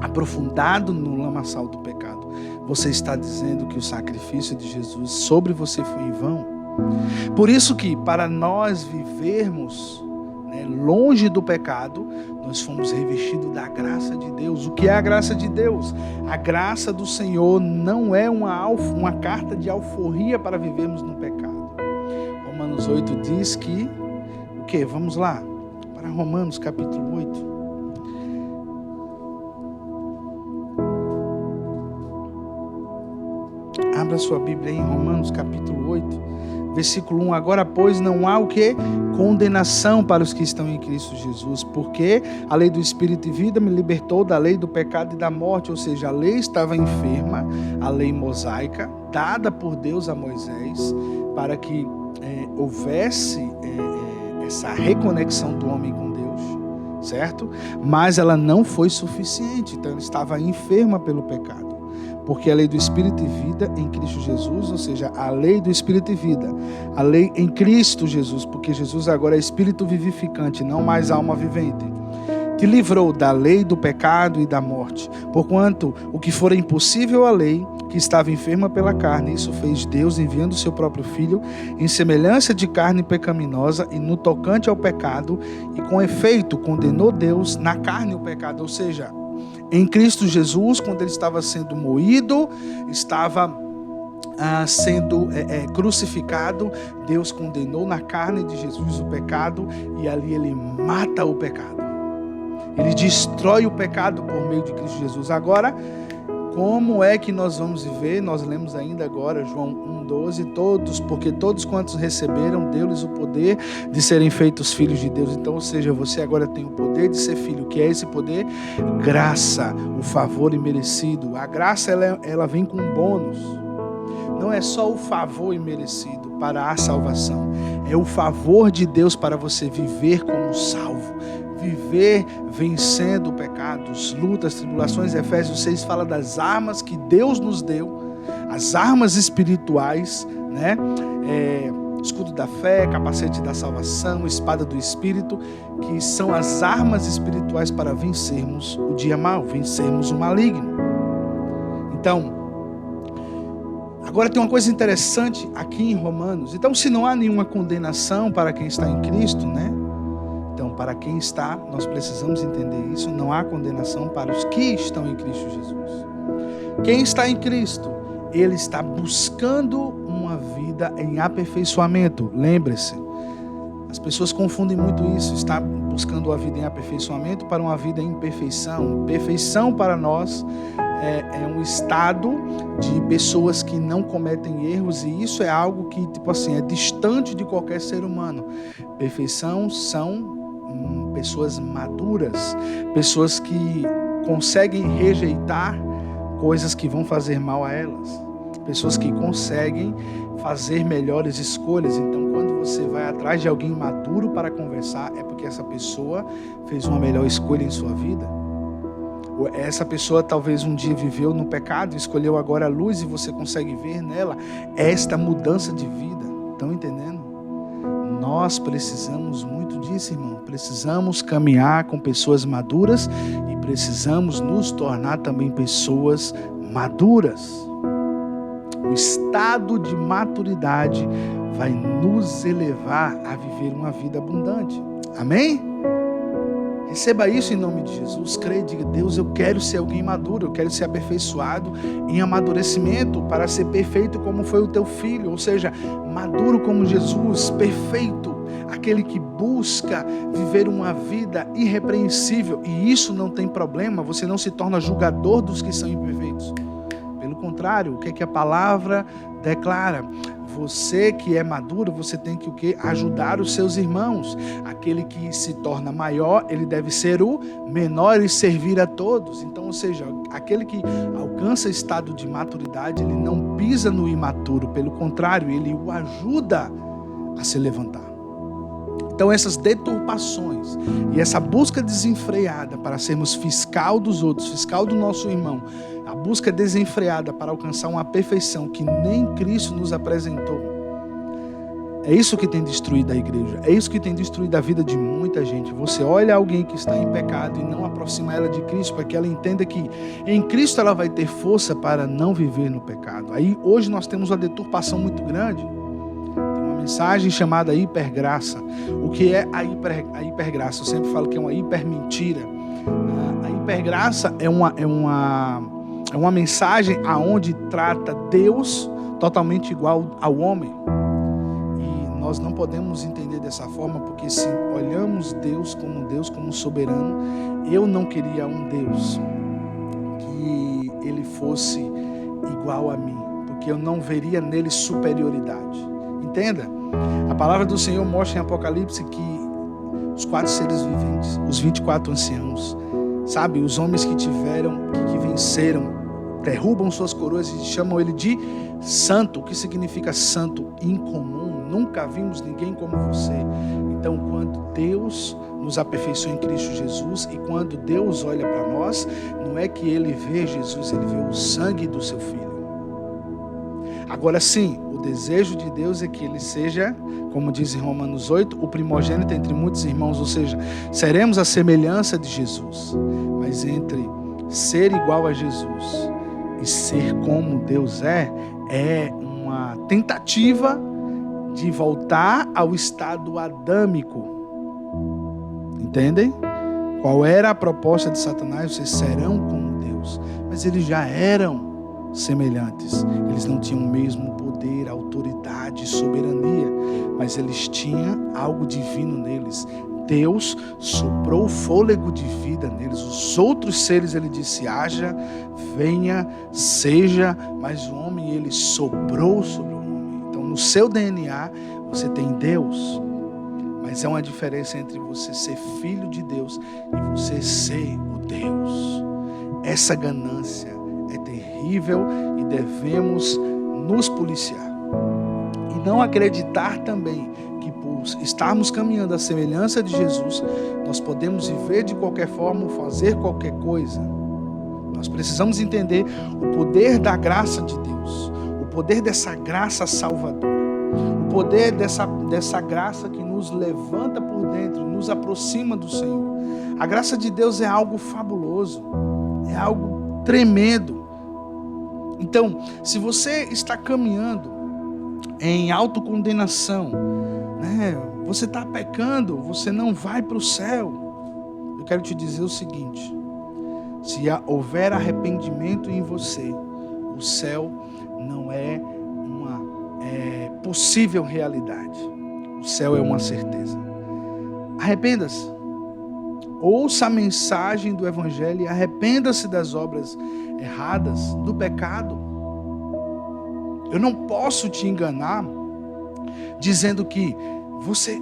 Speaker 5: aprofundado no lamaçal do pecado, você está dizendo que o sacrifício de Jesus sobre você foi em vão. Por isso que para nós vivermos longe do pecado, nós fomos revestidos da graça de Deus. O que é a graça de Deus? A graça do Senhor não é uma carta de alforria para vivermos no pecado. Romanos 8 diz que o quê? Vamos lá para Romanos capítulo 8. Abra sua Bíblia aí em Romanos capítulo 8, versículo 1. Agora, pois, não há o que? Condenação para os que estão em Cristo Jesus, porque a lei do Espírito e vida me libertou da lei do pecado e da morte. Ou seja, a lei estava enferma, a lei mosaica, dada por Deus a Moisés, para que houvesse essa reconexão do homem com Deus, certo? Mas ela não foi suficiente, então ela estava enferma pelo pecado. Porque a lei do Espírito e vida em Cristo Jesus, ou seja, a lei do Espírito e vida, a lei em Cristo Jesus, porque Jesus agora é Espírito vivificante, não mais alma vivente, te livrou da lei do pecado e da morte. Porquanto o que fora impossível à lei, que estava enferma pela carne, isso fez Deus enviando o seu próprio Filho, em semelhança de carne pecaminosa e no tocante ao pecado, e com efeito condenou Deus na carne o pecado, ou seja, em Cristo Jesus, quando ele estava sendo moído, estava sendo crucificado, Deus condenou na carne de Jesus o pecado, e ali ele mata o pecado. Ele destrói o pecado por meio de Cristo Jesus. Agora, como é que nós vamos viver? Nós lemos ainda agora João 1,12, porque todos quantos receberam, deu-lhes o poder de serem feitos filhos de Deus. Então, ou seja, você agora tem o poder de ser filho. O que é esse poder? Graça, o favor imerecido. A graça, ela vem com um bônus. Não é só o favor imerecido para a salvação, é o favor de Deus para você viver como salvo. Viver vencendo pecados, lutas, tribulações. Efésios 6 fala das armas que Deus nos deu, as armas espirituais, né? Escudo da fé, capacete da salvação, espada do Espírito, que são as armas espirituais para vencermos o dia mau, vencermos o maligno. Então, agora tem uma coisa interessante aqui em Romanos. Então, se não há nenhuma condenação para quem está em Cristo, né? Então, para quem está, nós precisamos entender isso. Não há condenação para os que estão em Cristo Jesus. Quem está em Cristo, ele está buscando uma vida em aperfeiçoamento. Lembre-se, as pessoas confundem muito isso. Está buscando uma vida em aperfeiçoamento para uma vida em perfeição. Perfeição para nós é um estado de pessoas que não cometem erros, e isso é algo que, é distante de qualquer ser humano. Perfeição são pessoas maduras, pessoas que conseguem rejeitar coisas que vão fazer mal a elas, pessoas que conseguem fazer melhores escolhas. Então, quando você vai atrás de alguém maduro para conversar, é porque essa pessoa fez uma melhor escolha em sua vida. Essa pessoa talvez um dia viveu no pecado, escolheu agora a luz e você consegue ver nela esta mudança de vida. Estão entendendo? Nós precisamos muito disso, irmão. Precisamos caminhar com pessoas maduras e precisamos nos tornar também pessoas maduras. O estado de maturidade vai nos elevar a viver uma vida abundante. Amém? Receba isso em nome de Jesus. Creia e diga: Deus, eu quero ser alguém maduro, eu quero ser aperfeiçoado em amadurecimento para ser perfeito como foi o teu filho. Ou seja, maduro como Jesus, perfeito, aquele que busca viver uma vida irrepreensível. E isso não tem problema, você não se torna julgador dos que são imperfeitos. Pelo contrário, o que é que a palavra declara? Você que é maduro, você tem que o quê? Ajudar os seus irmãos. Aquele que se torna maior, ele deve ser o menor e servir a todos. Então, ou seja, aquele que alcança estado de maturidade, ele não pisa no imaturo. Pelo contrário, ele o ajuda a se levantar. Então essas deturpações e essa busca desenfreada para sermos fiscal dos outros, fiscal do nosso irmão, a busca desenfreada para alcançar uma perfeição que nem Cristo nos apresentou, é isso que tem destruído a igreja, é isso que tem destruído a vida de muita gente. Você olha alguém que está em pecado e não aproxima ela de Cristo para que ela entenda que em Cristo ela vai ter força para não viver no pecado. Aí hoje nós temos uma deturpação muito grande. Mensagem chamada hipergraça. O que é a hipergraça? Eu sempre falo que é uma hipermentira. A hipergraça é uma mensagem aonde trata Deus totalmente igual ao homem. E nós não podemos entender dessa forma, porque se olhamos Deus como soberano, eu não queria um Deus que ele fosse igual a mim, porque eu não veria nele superioridade. Entenda, a palavra do Senhor mostra em Apocalipse que os 4 seres viventes, os 24 anciãos, sabe, os homens que venceram, derrubam suas coroas e chamam ele de santo. O que significa santo? Incomum. Nunca vimos ninguém como você. Então, quando Deus nos aperfeiçoou em Cristo Jesus e quando Deus olha para nós, não é que ele vê Jesus, ele vê o sangue do seu filho. Agora sim, o desejo de Deus é que ele seja, como diz em Romanos 8, o primogênito entre muitos irmãos, ou seja, seremos a semelhança de Jesus. Mas entre ser igual a Jesus e ser como Deus é uma tentativa de voltar ao estado adâmico. Entendem? Qual era a proposta de Satanás? Vocês serão como Deus. Mas eles já eram semelhantes. Eles não tinham o mesmo poder, autoridade, soberania, mas eles tinham algo divino neles. Deus soprou o fôlego de vida neles. Os outros seres, ele disse: haja, venha, seja, mas o homem, ele soprou sobre o homem. Então, no seu DNA, você tem Deus, mas é uma diferença entre você ser filho de Deus e você ser o Deus. Essa ganância é terrível e devemos nos policiar. E não acreditar também que por estarmos caminhando à semelhança de Jesus, nós podemos viver de qualquer forma ou fazer qualquer coisa. Nós precisamos entender o poder da graça de Deus, o poder dessa graça salvadora, o poder dessa graça que nos levanta por dentro, nos aproxima do Senhor. A graça de Deus é algo fabuloso, é algo tremendo. Então, se você está caminhando em autocondenação, né, você está pecando, você não vai para o céu. Eu quero te dizer o seguinte: se houver arrependimento em você, o céu não é uma possível realidade. O céu é uma certeza. Arrependa-se. Ouça a mensagem do Evangelho e arrependa-se das obras erradas, do pecado. Eu não posso te enganar dizendo que você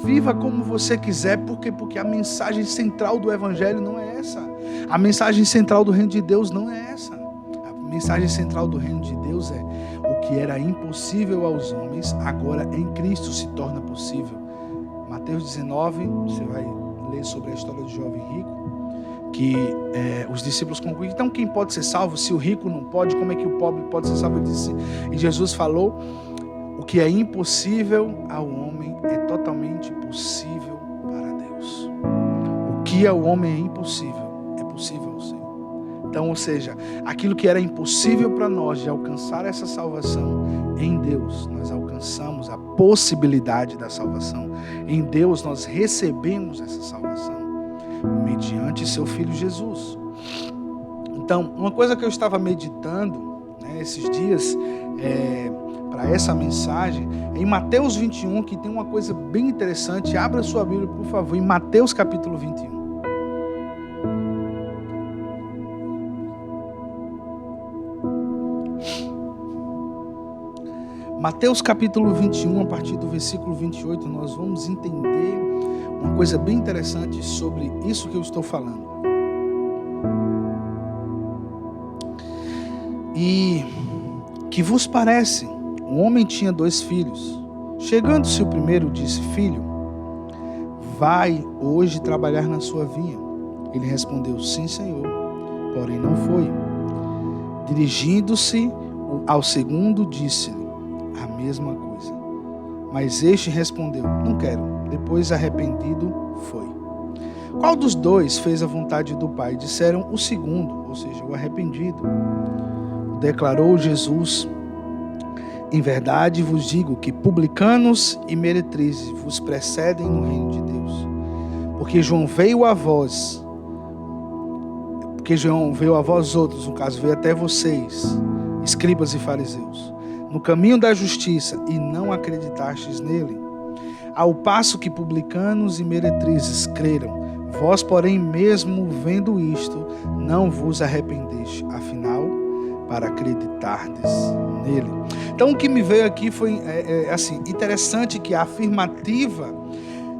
Speaker 5: viva como você quiser, porque a mensagem central do Evangelho não é essa. A mensagem central do reino de Deus não é essa. A mensagem central do reino de Deus é: o que era impossível aos homens, agora em Cristo se torna possível. Mateus 19, você vai ler sobre a história do jovem rico. que os discípulos concluíram: então quem pode ser salvo? Se o rico não pode, como é que o pobre pode ser salvo? E Jesus falou: o que é impossível ao homem é totalmente possível para Deus. O que ao homem é impossível é possível ao Senhor. Então, ou seja, aquilo que era impossível para nós de alcançar essa salvação, em Deus nós alcançamos a possibilidade da salvação. Em Deus nós recebemos essa salvação mediante seu Filho Jesus. Então, uma coisa que eu estava meditando, né, esses dias, para essa mensagem, é em Mateus 21, que tem uma coisa bem interessante. Abra sua Bíblia, por favor, em Mateus capítulo 21. Mateus capítulo 21, a partir do versículo 28, nós vamos entender uma coisa bem interessante sobre isso que eu estou falando. E que vos parece? Um homem tinha 2 filhos. Chegando-se o primeiro, disse: filho, vai hoje trabalhar na sua vinha. Ele respondeu: sim, senhor. Porém não foi. Dirigindo-se ao segundo, disse-lhe a mesma coisa. Mas este respondeu: não quero. Depois, arrependido, foi. Qual dos 2 fez a vontade do Pai? Disseram: o segundo, ou seja, o arrependido. Declarou Jesus: em verdade vos digo que publicanos e meretrizes vos precedem no reino de Deus. Porque João veio a vós outros, no caso, veio até vocês, escribas e fariseus, no caminho da justiça, e não acreditastes nele. Ao passo que publicanos e meretrizes creram, vós, porém, mesmo vendo isto, não vos arrependeste, afinal, para acreditardes nele. Então, o que me veio aqui foi assim, interessante que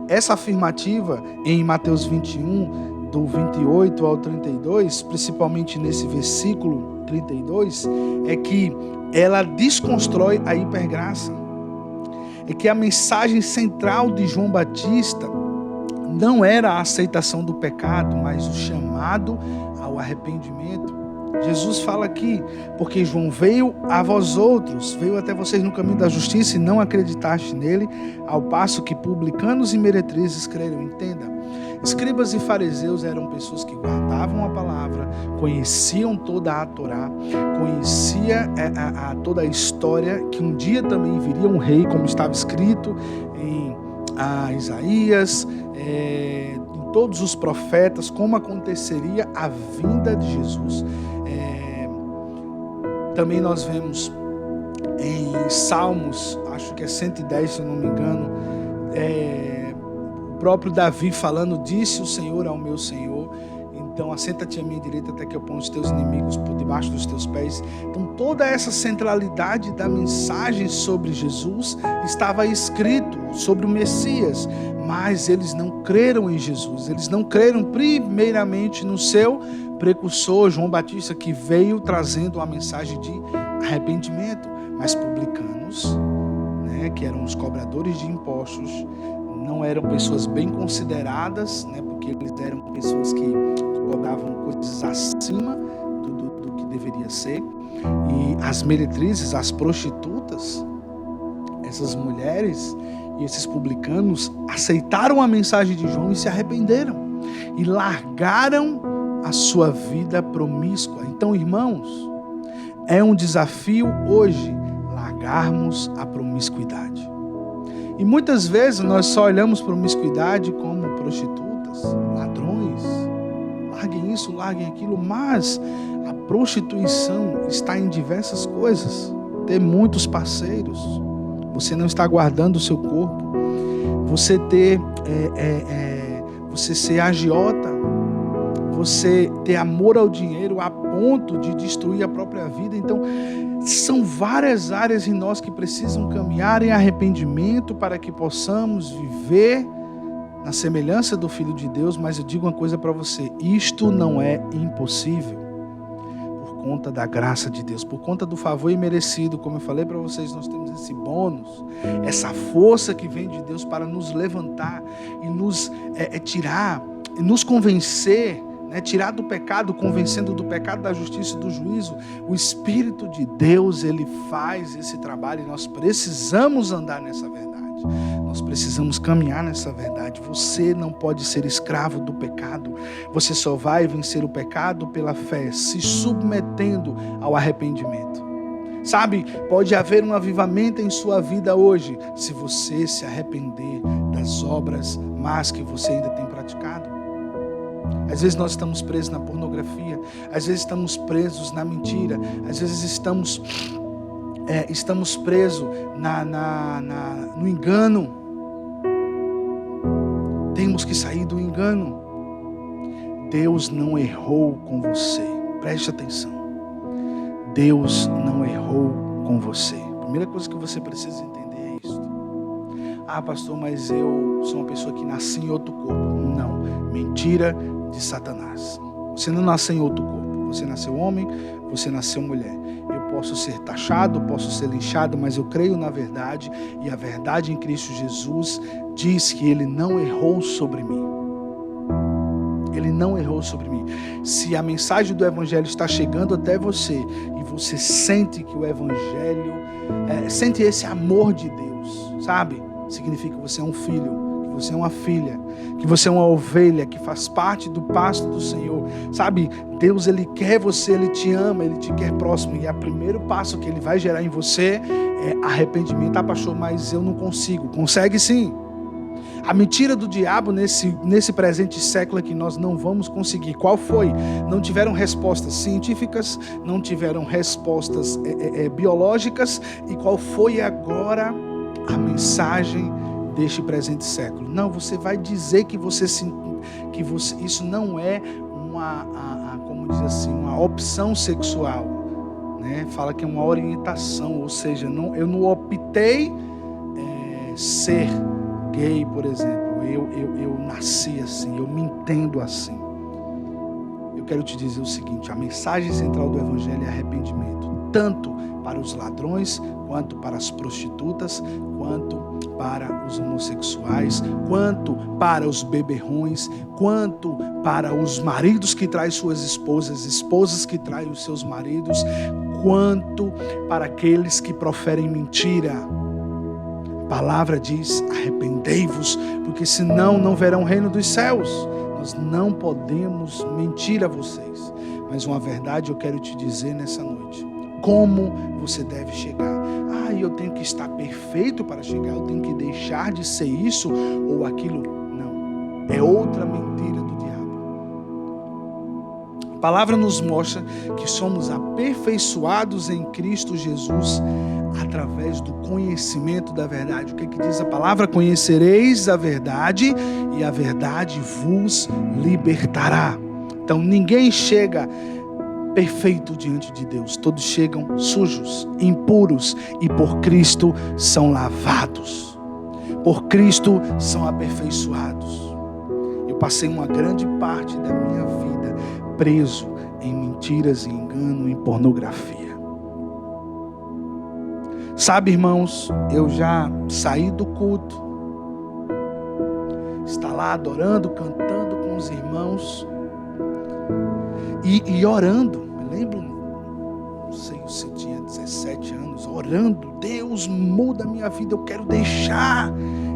Speaker 5: essa afirmativa em Mateus 21, do 28 ao 32, principalmente nesse versículo 32, é que ela desconstrói a hipergraça. É que a mensagem central de João Batista não era a aceitação do pecado, mas o chamado ao arrependimento. Jesus fala aqui: porque João veio a vós outros, veio até vocês no caminho da justiça e não acreditaste nele, ao passo que publicanos e meretrizes creram. Entenda, escribas e fariseus eram pessoas que guardavam a palavra, conheciam toda a Torá, conhecia toda a história, que um dia também viria um rei, como estava escrito em Isaías, em todos os profetas, como aconteceria a vinda de Jesus. Também nós vemos em Salmos, acho que é 110, se eu não me engano, o próprio Davi falando: disse o Senhor ao meu Senhor, então assenta-te à minha direita até que eu ponha os teus inimigos por debaixo dos teus pés. Então toda essa centralidade da mensagem sobre Jesus estava escrito sobre o Messias, mas eles não creram em Jesus, eles não creram primeiramente no seu precursor, João Batista, que veio trazendo uma mensagem de arrependimento. Mas publicanos, né, que eram os cobradores de impostos, não eram pessoas bem consideradas, né, porque eles eram pessoas que cobravam coisas acima do que deveria ser. E as meretrizes, as prostitutas, essas mulheres e esses publicanos aceitaram a mensagem de João e se arrependeram e largaram a sua vida promíscua. Então, irmãos, é um desafio hoje largarmos a promiscuidade. E muitas vezes nós só olhamos promiscuidade como prostitutas, ladrões, larguem isso, larguem aquilo, mas a prostituição está em diversas coisas. Ter muitos parceiros, você não está guardando o seu corpo, você ser agiota, você ter amor ao dinheiro a ponto de destruir a própria vida. Então, são várias áreas em nós que precisam caminhar em arrependimento para que possamos viver na semelhança do Filho de Deus. Mas eu digo uma coisa para você: isto não é impossível por conta da graça de Deus, por conta do favor imerecido. Como eu falei para vocês, nós temos esse bônus, essa força que vem de Deus para nos levantar e nos tirar, e nos convencer, tirar do pecado, convencendo do pecado, da justiça e do juízo. O Espírito de Deus, ele faz esse trabalho e nós precisamos andar nessa verdade. Nós precisamos caminhar nessa verdade. Você não pode ser escravo do pecado. Você só vai vencer o pecado pela fé, se submetendo ao arrependimento. Sabe, pode haver um avivamento em sua vida hoje, se você se arrepender das obras más que você ainda tem praticado. Às vezes nós estamos presos na pornografia, às vezes estamos presos na mentira, às vezes estamos presos no engano. Temos que sair do engano. Deus não errou com você. Preste atenção. Deus não errou com você. A primeira coisa que você precisa entender é isso. Ah, pastor, mas eu sou uma pessoa que nasci em outro corpo. Não. Mentira de Satanás. Você não nasceu em outro corpo. Você nasceu homem, você nasceu mulher. Eu posso ser taxado, posso ser linchado, mas eu creio na verdade, e a verdade em Cristo Jesus diz que Ele não errou sobre mim. Ele não errou sobre mim. Se a mensagem do Evangelho está chegando até você, e você sente que o Evangelho, sente esse amor de Deus, sabe? Significa que você é um filho, que você é uma filha, que você é uma ovelha, que faz parte do pasto do Senhor. Sabe, Deus, Ele quer você, Ele te ama, Ele te quer próximo. E o primeiro passo que Ele vai gerar em você é arrependimento. Ah, pastor, mas eu não consigo. Consegue sim. A mentira do diabo nesse presente século é que nós não vamos conseguir. Qual foi? Não tiveram respostas científicas, não tiveram respostas biológicas. E qual foi agora a mensagem deste presente século? Não, você vai dizer que isso não é como diz assim, uma opção sexual, né? Fala que é uma orientação, ou seja, eu não optei ser gay, por exemplo. Eu nasci assim, eu me entendo assim. Eu quero te dizer o seguinte: a mensagem central do Evangelho é arrependimento, tanto para os ladrões, quanto para as prostitutas, quanto para os homossexuais, quanto para os beberrões, quanto para os maridos que traem suas esposas, esposas que traem os seus maridos, quanto para aqueles que proferem mentira. A palavra diz: arrependei-vos, porque senão não verão o reino dos céus. Nós não podemos mentir a vocês. Mas uma verdade eu quero te dizer nessa noite: como você deve chegar. Ah, eu tenho que estar perfeito para chegar, eu tenho que deixar de ser isso ou aquilo. Não, é outra mentira do diabo. A palavra nos mostra que somos aperfeiçoados em Cristo Jesus através do conhecimento da verdade. O que diz a palavra? Conhecereis a verdade e a verdade vos libertará. Então ninguém chega perfeito diante de Deus. Todos chegam sujos, impuros, e por Cristo são lavados. Por Cristo são aperfeiçoados. Eu passei uma grande parte da minha vida preso em mentiras, em engano, em pornografia. Sabe, irmãos, eu já saí do culto, está lá adorando, cantando com os irmãos e orando. Me lembro, não sei se eu tinha 17 anos, orando: Deus, muda a minha vida, eu quero deixar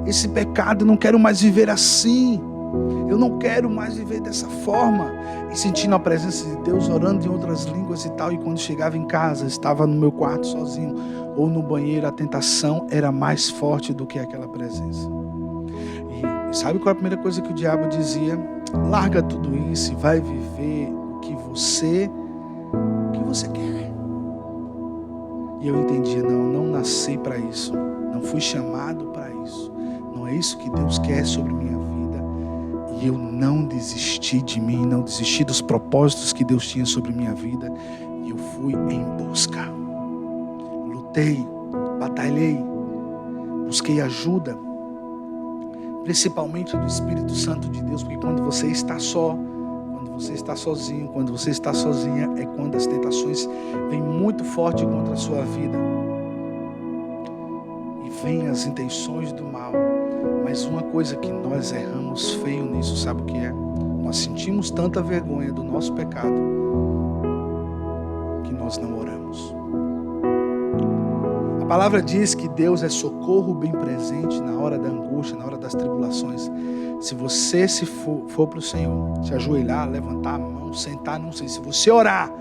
Speaker 5: esse pecado, eu não quero mais viver assim, eu não quero mais viver dessa forma. E sentindo a presença de Deus, orando em outras línguas e tal. E quando chegava em casa, estava no meu quarto sozinho ou no banheiro, a tentação era mais forte do que aquela presença. E sabe qual é a primeira coisa que o diabo dizia? Larga tudo isso e vai viver o que você quer. E eu entendia: não nasci para isso, não fui chamado para isso, não é isso que Deus quer sobre minha vida. E eu não desisti de mim, não desisti dos propósitos que Deus tinha sobre minha vida. E eu fui em busca. Lutei, batalhei, busquei ajuda, principalmente do Espírito Santo de Deus, porque quando você está só, quando você está sozinho, quando você está sozinha, é quando as tentações vêm muito forte contra a sua vida. E vêm as intenções do mal. Mas uma coisa que nós erramos feio nisso, sabe o que é? nós sentimos tanta vergonha do nosso pecado que nós não oramos. A palavra diz que Deus é socorro bem presente na hora da angústia, na hora das tribulações. Se você for para o Senhor, se ajoelhar, levantar a mão, sentar, não sei, se você orar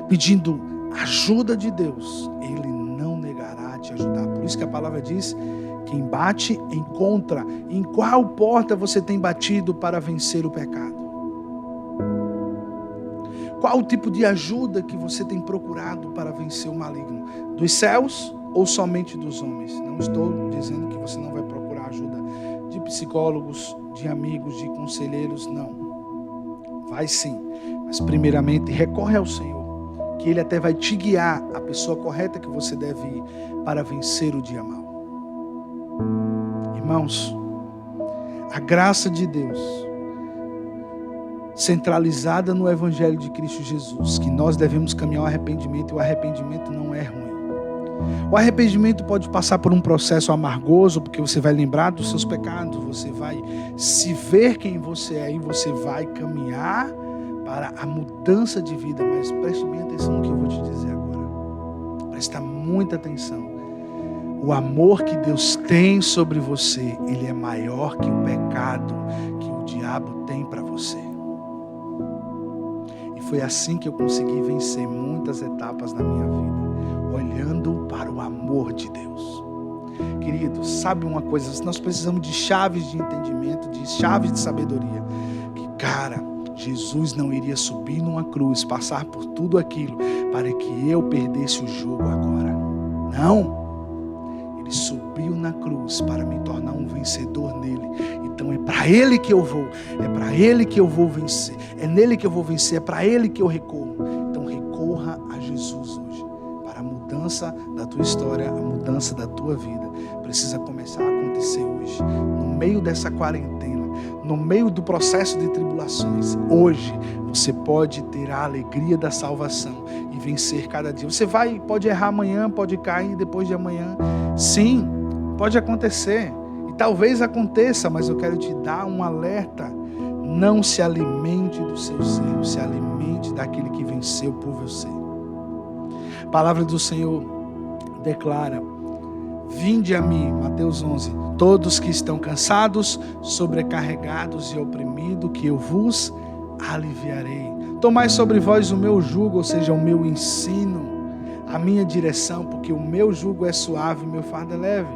Speaker 5: pedindo ajuda de Deus, Ele não negará te ajudar. Por isso que a palavra diz: quem bate, encontra. Em qual porta você tem batido para vencer o pecado? Qual o tipo de ajuda que você tem procurado para vencer o maligno? Dos céus ou somente dos homens? Não estou dizendo que você não vai procurar ajuda de psicólogos, de amigos, de conselheiros, não. Vai sim, mas primeiramente recorre ao Senhor, que Ele até vai te guiar a pessoa correta que você deve ir para vencer o dia mau. Irmãos, a graça de Deus, centralizada no Evangelho de Cristo Jesus, que nós devemos caminhar ao arrependimento, e o arrependimento não é ruim. O arrependimento pode passar por um processo amargoso, porque você vai lembrar dos seus pecados, você vai se ver quem você é e você vai caminhar para a mudança de vida. Mas preste bem atenção no que eu vou te dizer agora. Presta muita atenção. O amor que Deus tem sobre você, ele é maior que o pecado que o diabo tem para você. E foi assim que eu consegui vencer muitas etapas da minha vida, olhando para o amor de Deus. Queridos, sabe uma coisa? Nós precisamos de chaves de entendimento, de chaves de sabedoria. Que, cara, Jesus não iria subir numa cruz, passar por tudo aquilo, para que eu perdesse o jogo agora. Não. Ele subiu na cruz para me tornar um vencedor nele. Então é para Ele que eu vou. É para Ele que eu vou vencer. É nele que eu vou vencer. É para Ele que eu recorro. Então recorra a Jesus hoje. Para a mudança da tua história, a mudança da tua vida. Precisa começar a acontecer hoje. No meio dessa quarentena, no meio do processo de tribulações, hoje você pode ter a alegria da salvação e vencer cada dia. Você pode errar amanhã, pode cair depois de amanhã. Sim, pode acontecer. E talvez aconteça, mas eu quero te dar um alerta. Não se alimente dos seus erros, se alimente daquele que venceu por você. A palavra do Senhor declara: vinde a mim, Mateus 11, todos que estão cansados, sobrecarregados e oprimidos, que eu vos aliviarei. Tomai sobre vós o meu jugo, ou seja, o meu ensino, a minha direção, porque o meu jugo é suave e o meu fardo é leve.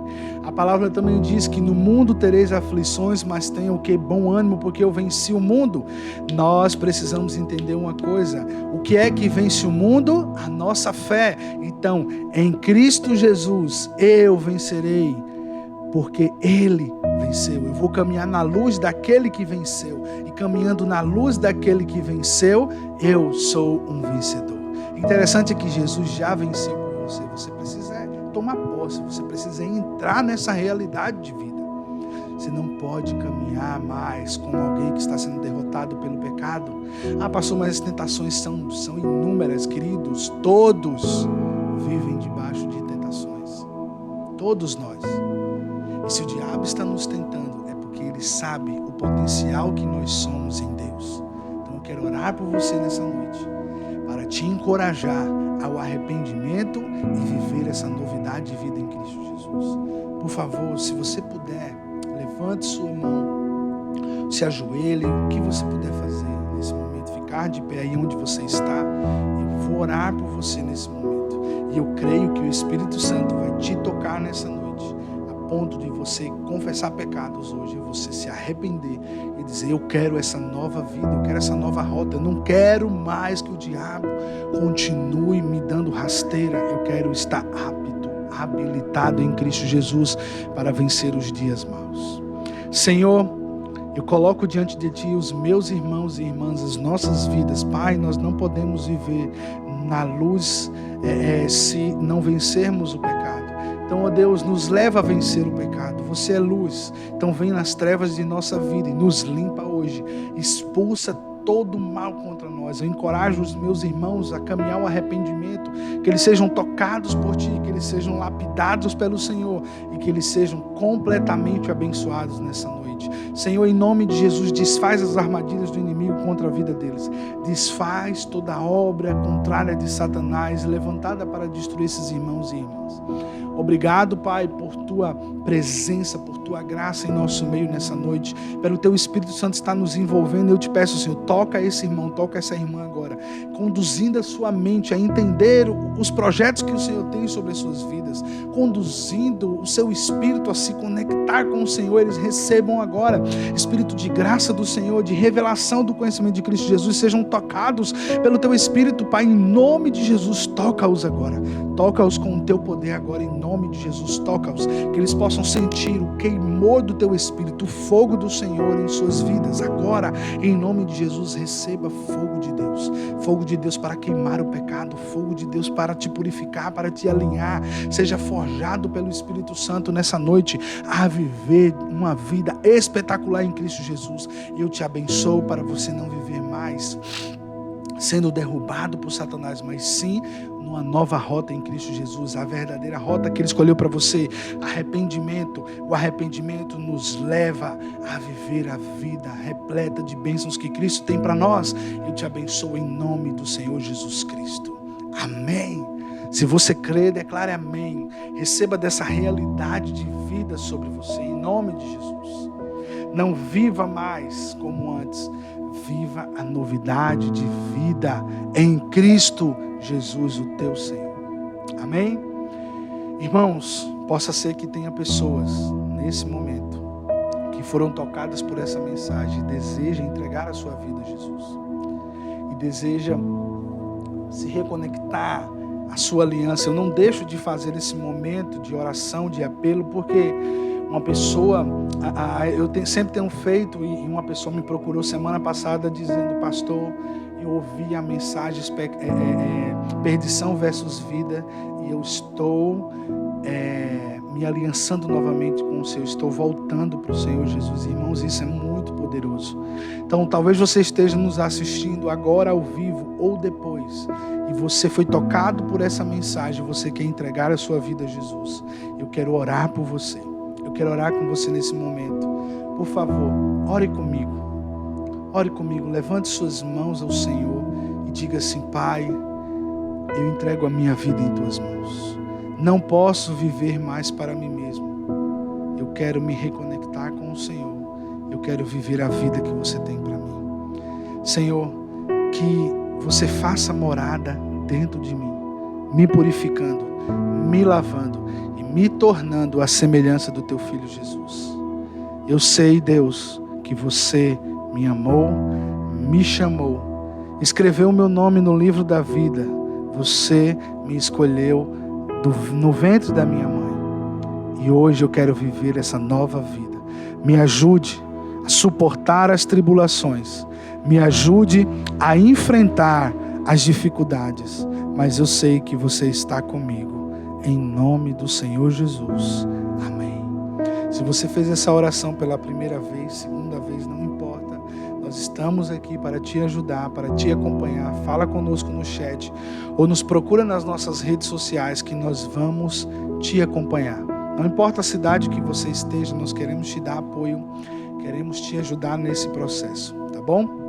Speaker 5: A palavra também diz que no mundo tereis aflições, mas tenham o que? Bom ânimo, porque eu venci o mundo. Nós precisamos entender uma coisa: o que é que vence o mundo? A nossa fé. Então, em Cristo Jesus, eu vencerei, porque Ele venceu. Eu vou caminhar na luz daquele que venceu, e caminhando na luz daquele que venceu, eu sou um vencedor. Interessante é que Jesus já venceu por você. Você precisa tomar posse, você precisa entrar nessa realidade de vida. Você não pode caminhar mais como alguém que está sendo derrotado pelo pecado. Ah, pastor, mas as tentações são inúmeras, queridos. Todos vivem debaixo de tentações. Todos nós. E se o diabo está nos tentando, é porque ele sabe o potencial que nós somos em Deus. Então eu quero orar por você nessa noite, para te encorajar ao arrependimento e viver essa novidade de vida em Cristo Jesus. Por favor, se você puder, levante sua mão, se ajoelhe, o que você puder fazer nesse momento, ficar de pé aí onde você está. Eu vou orar por você nesse momento, e eu creio que o Espírito Santo vai te tocar nessa noite, a ponto de você confessar pecados hoje, você se arrepender e dizer: eu quero essa nova vida, eu quero essa nova rota, eu não quero mais que o diabo continue me dando rasteira, eu quero estar apto, habilitado em Cristo Jesus para vencer os dias maus. Senhor, eu coloco diante de Ti os meus irmãos e irmãs, as nossas vidas. Pai, nós não podemos viver na luz se não vencermos o pecado. Então, ó Deus, nos leva a vencer o pecado. Você é luz, então vem nas trevas de nossa vida e nos limpa hoje. Expulsa todo mal contra nós. Eu encorajo os meus irmãos a caminhar o arrependimento, que eles sejam tocados por Ti, que eles sejam lapidados pelo Senhor e que eles sejam completamente abençoados nessa noite. Senhor, em nome de Jesus, desfaz as armadilhas do inimigo contra a vida deles. Desfaz toda a obra contrária de Satanás, levantada para destruir esses irmãos e irmãs. Obrigado, Pai, por Tua presença, por Tua graça em nosso meio nessa noite. Pelo Teu Espírito Santo estar nos envolvendo. Eu te peço, Senhor, toca esse irmão, toca essa irmã agora, conduzindo a sua mente a entender os projetos que o Senhor tem sobre as suas vidas, conduzindo o seu espírito a se conectar com o Senhor. Eles recebam agora Espírito de graça do Senhor, de revelação do conhecimento de Cristo Jesus, sejam tocados pelo Teu Espírito, Pai, em nome de Jesus. Toca-os agora, toca-os com o Teu poder agora, em nome de Jesus. Toca-os, que eles possam sentir o queimor do Teu Espírito, o fogo do Senhor em suas vidas agora, em nome de Jesus. Receba fogo de Deus para queimar o pecado, fogo de Deus para te purificar, para te alinhar. Seja forjado pelo Espírito Santo nessa noite a viver uma vida espetacular em Cristo Jesus. Eu te abençoo para você não viver mais sendo derrubado por Satanás, mas sim numa nova rota em Cristo Jesus, a verdadeira rota que Ele escolheu para você, arrependimento. O arrependimento nos leva a viver a vida repleta de bênçãos que Cristo tem para nós. Eu te abençoo em nome do Senhor Jesus Cristo. Amém. Se você crê, declare amém. Receba dessa realidade de vida sobre você, em nome de Jesus. Não viva mais como antes. Viva a novidade de vida em Cristo Jesus, o teu Senhor. Amém? Irmãos, possa ser que tenha pessoas nesse momento que foram tocadas por essa mensagem e desejam entregar a sua vida a Jesus. E desejam se reconectar à sua aliança. Eu não deixo de fazer esse momento de oração, de apelo, porque uma pessoa, sempre tenho feito, e uma pessoa me procurou semana passada dizendo: pastor, eu ouvi a mensagem perdição versus vida, e eu estou me aliançando novamente com o Senhor, estou voltando para o Senhor Jesus. Irmãos, isso é muito poderoso. Então talvez você esteja nos assistindo agora ao vivo ou depois, e você foi tocado por essa mensagem, você quer entregar a sua vida a Jesus. Eu quero orar por você. Eu quero orar com você nesse momento. Por favor, ore comigo. Ore comigo, levante suas mãos ao Senhor e diga assim: Pai, eu entrego a minha vida em Tuas mãos. Não posso viver mais para mim mesmo. Eu quero me reconectar com o Senhor. Eu quero viver a vida que você tem para mim. Senhor, que você faça morada dentro de mim, me purificando, me lavando, me tornando a semelhança do Teu Filho Jesus. Eu sei, Deus, que você me amou, me chamou, escreveu o meu nome no livro da vida. Você me escolheu no ventre da minha mãe. E hoje eu quero viver essa nova vida. Me ajude a suportar as tribulações. Me ajude a enfrentar as dificuldades. Mas eu sei que você está comigo. Em nome do Senhor Jesus. Amém. Se você fez essa oração pela primeira vez, segunda vez, não importa. Nós estamos aqui para te ajudar, para te acompanhar. Fala conosco no chat ou nos procura nas nossas redes sociais que nós vamos te acompanhar. Não importa a cidade que você esteja, nós queremos te dar apoio, queremos te ajudar nesse processo, tá bom?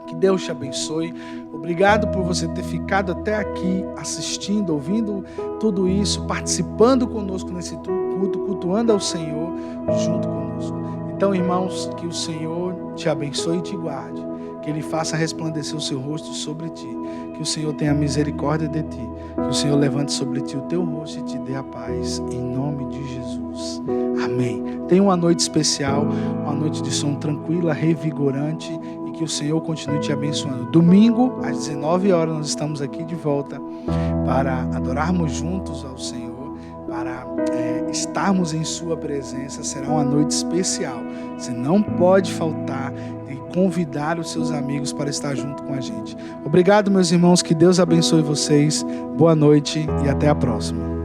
Speaker 5: Que Deus te abençoe. Obrigado por você ter ficado até aqui assistindo, ouvindo tudo isso, participando conosco nesse culto, cultuando ao Senhor junto conosco. Então, irmãos, que o Senhor te abençoe e te guarde, que Ele faça resplandecer o seu rosto sobre ti, que o Senhor tenha misericórdia de ti, que o Senhor levante sobre ti o teu rosto e te dê a paz, em nome de Jesus. Amém. Tenha uma noite especial, uma noite de sono tranquila, revigorante, e que o Senhor continue te abençoando. Domingo, às 19 horas, nós estamos aqui de volta para adorarmos juntos ao Senhor, para estarmos em sua presença. Será uma noite especial. Você não pode faltar e convidar os seus amigos para estar junto com a gente. Obrigado, meus irmãos. Que Deus abençoe vocês. Boa noite e até a próxima.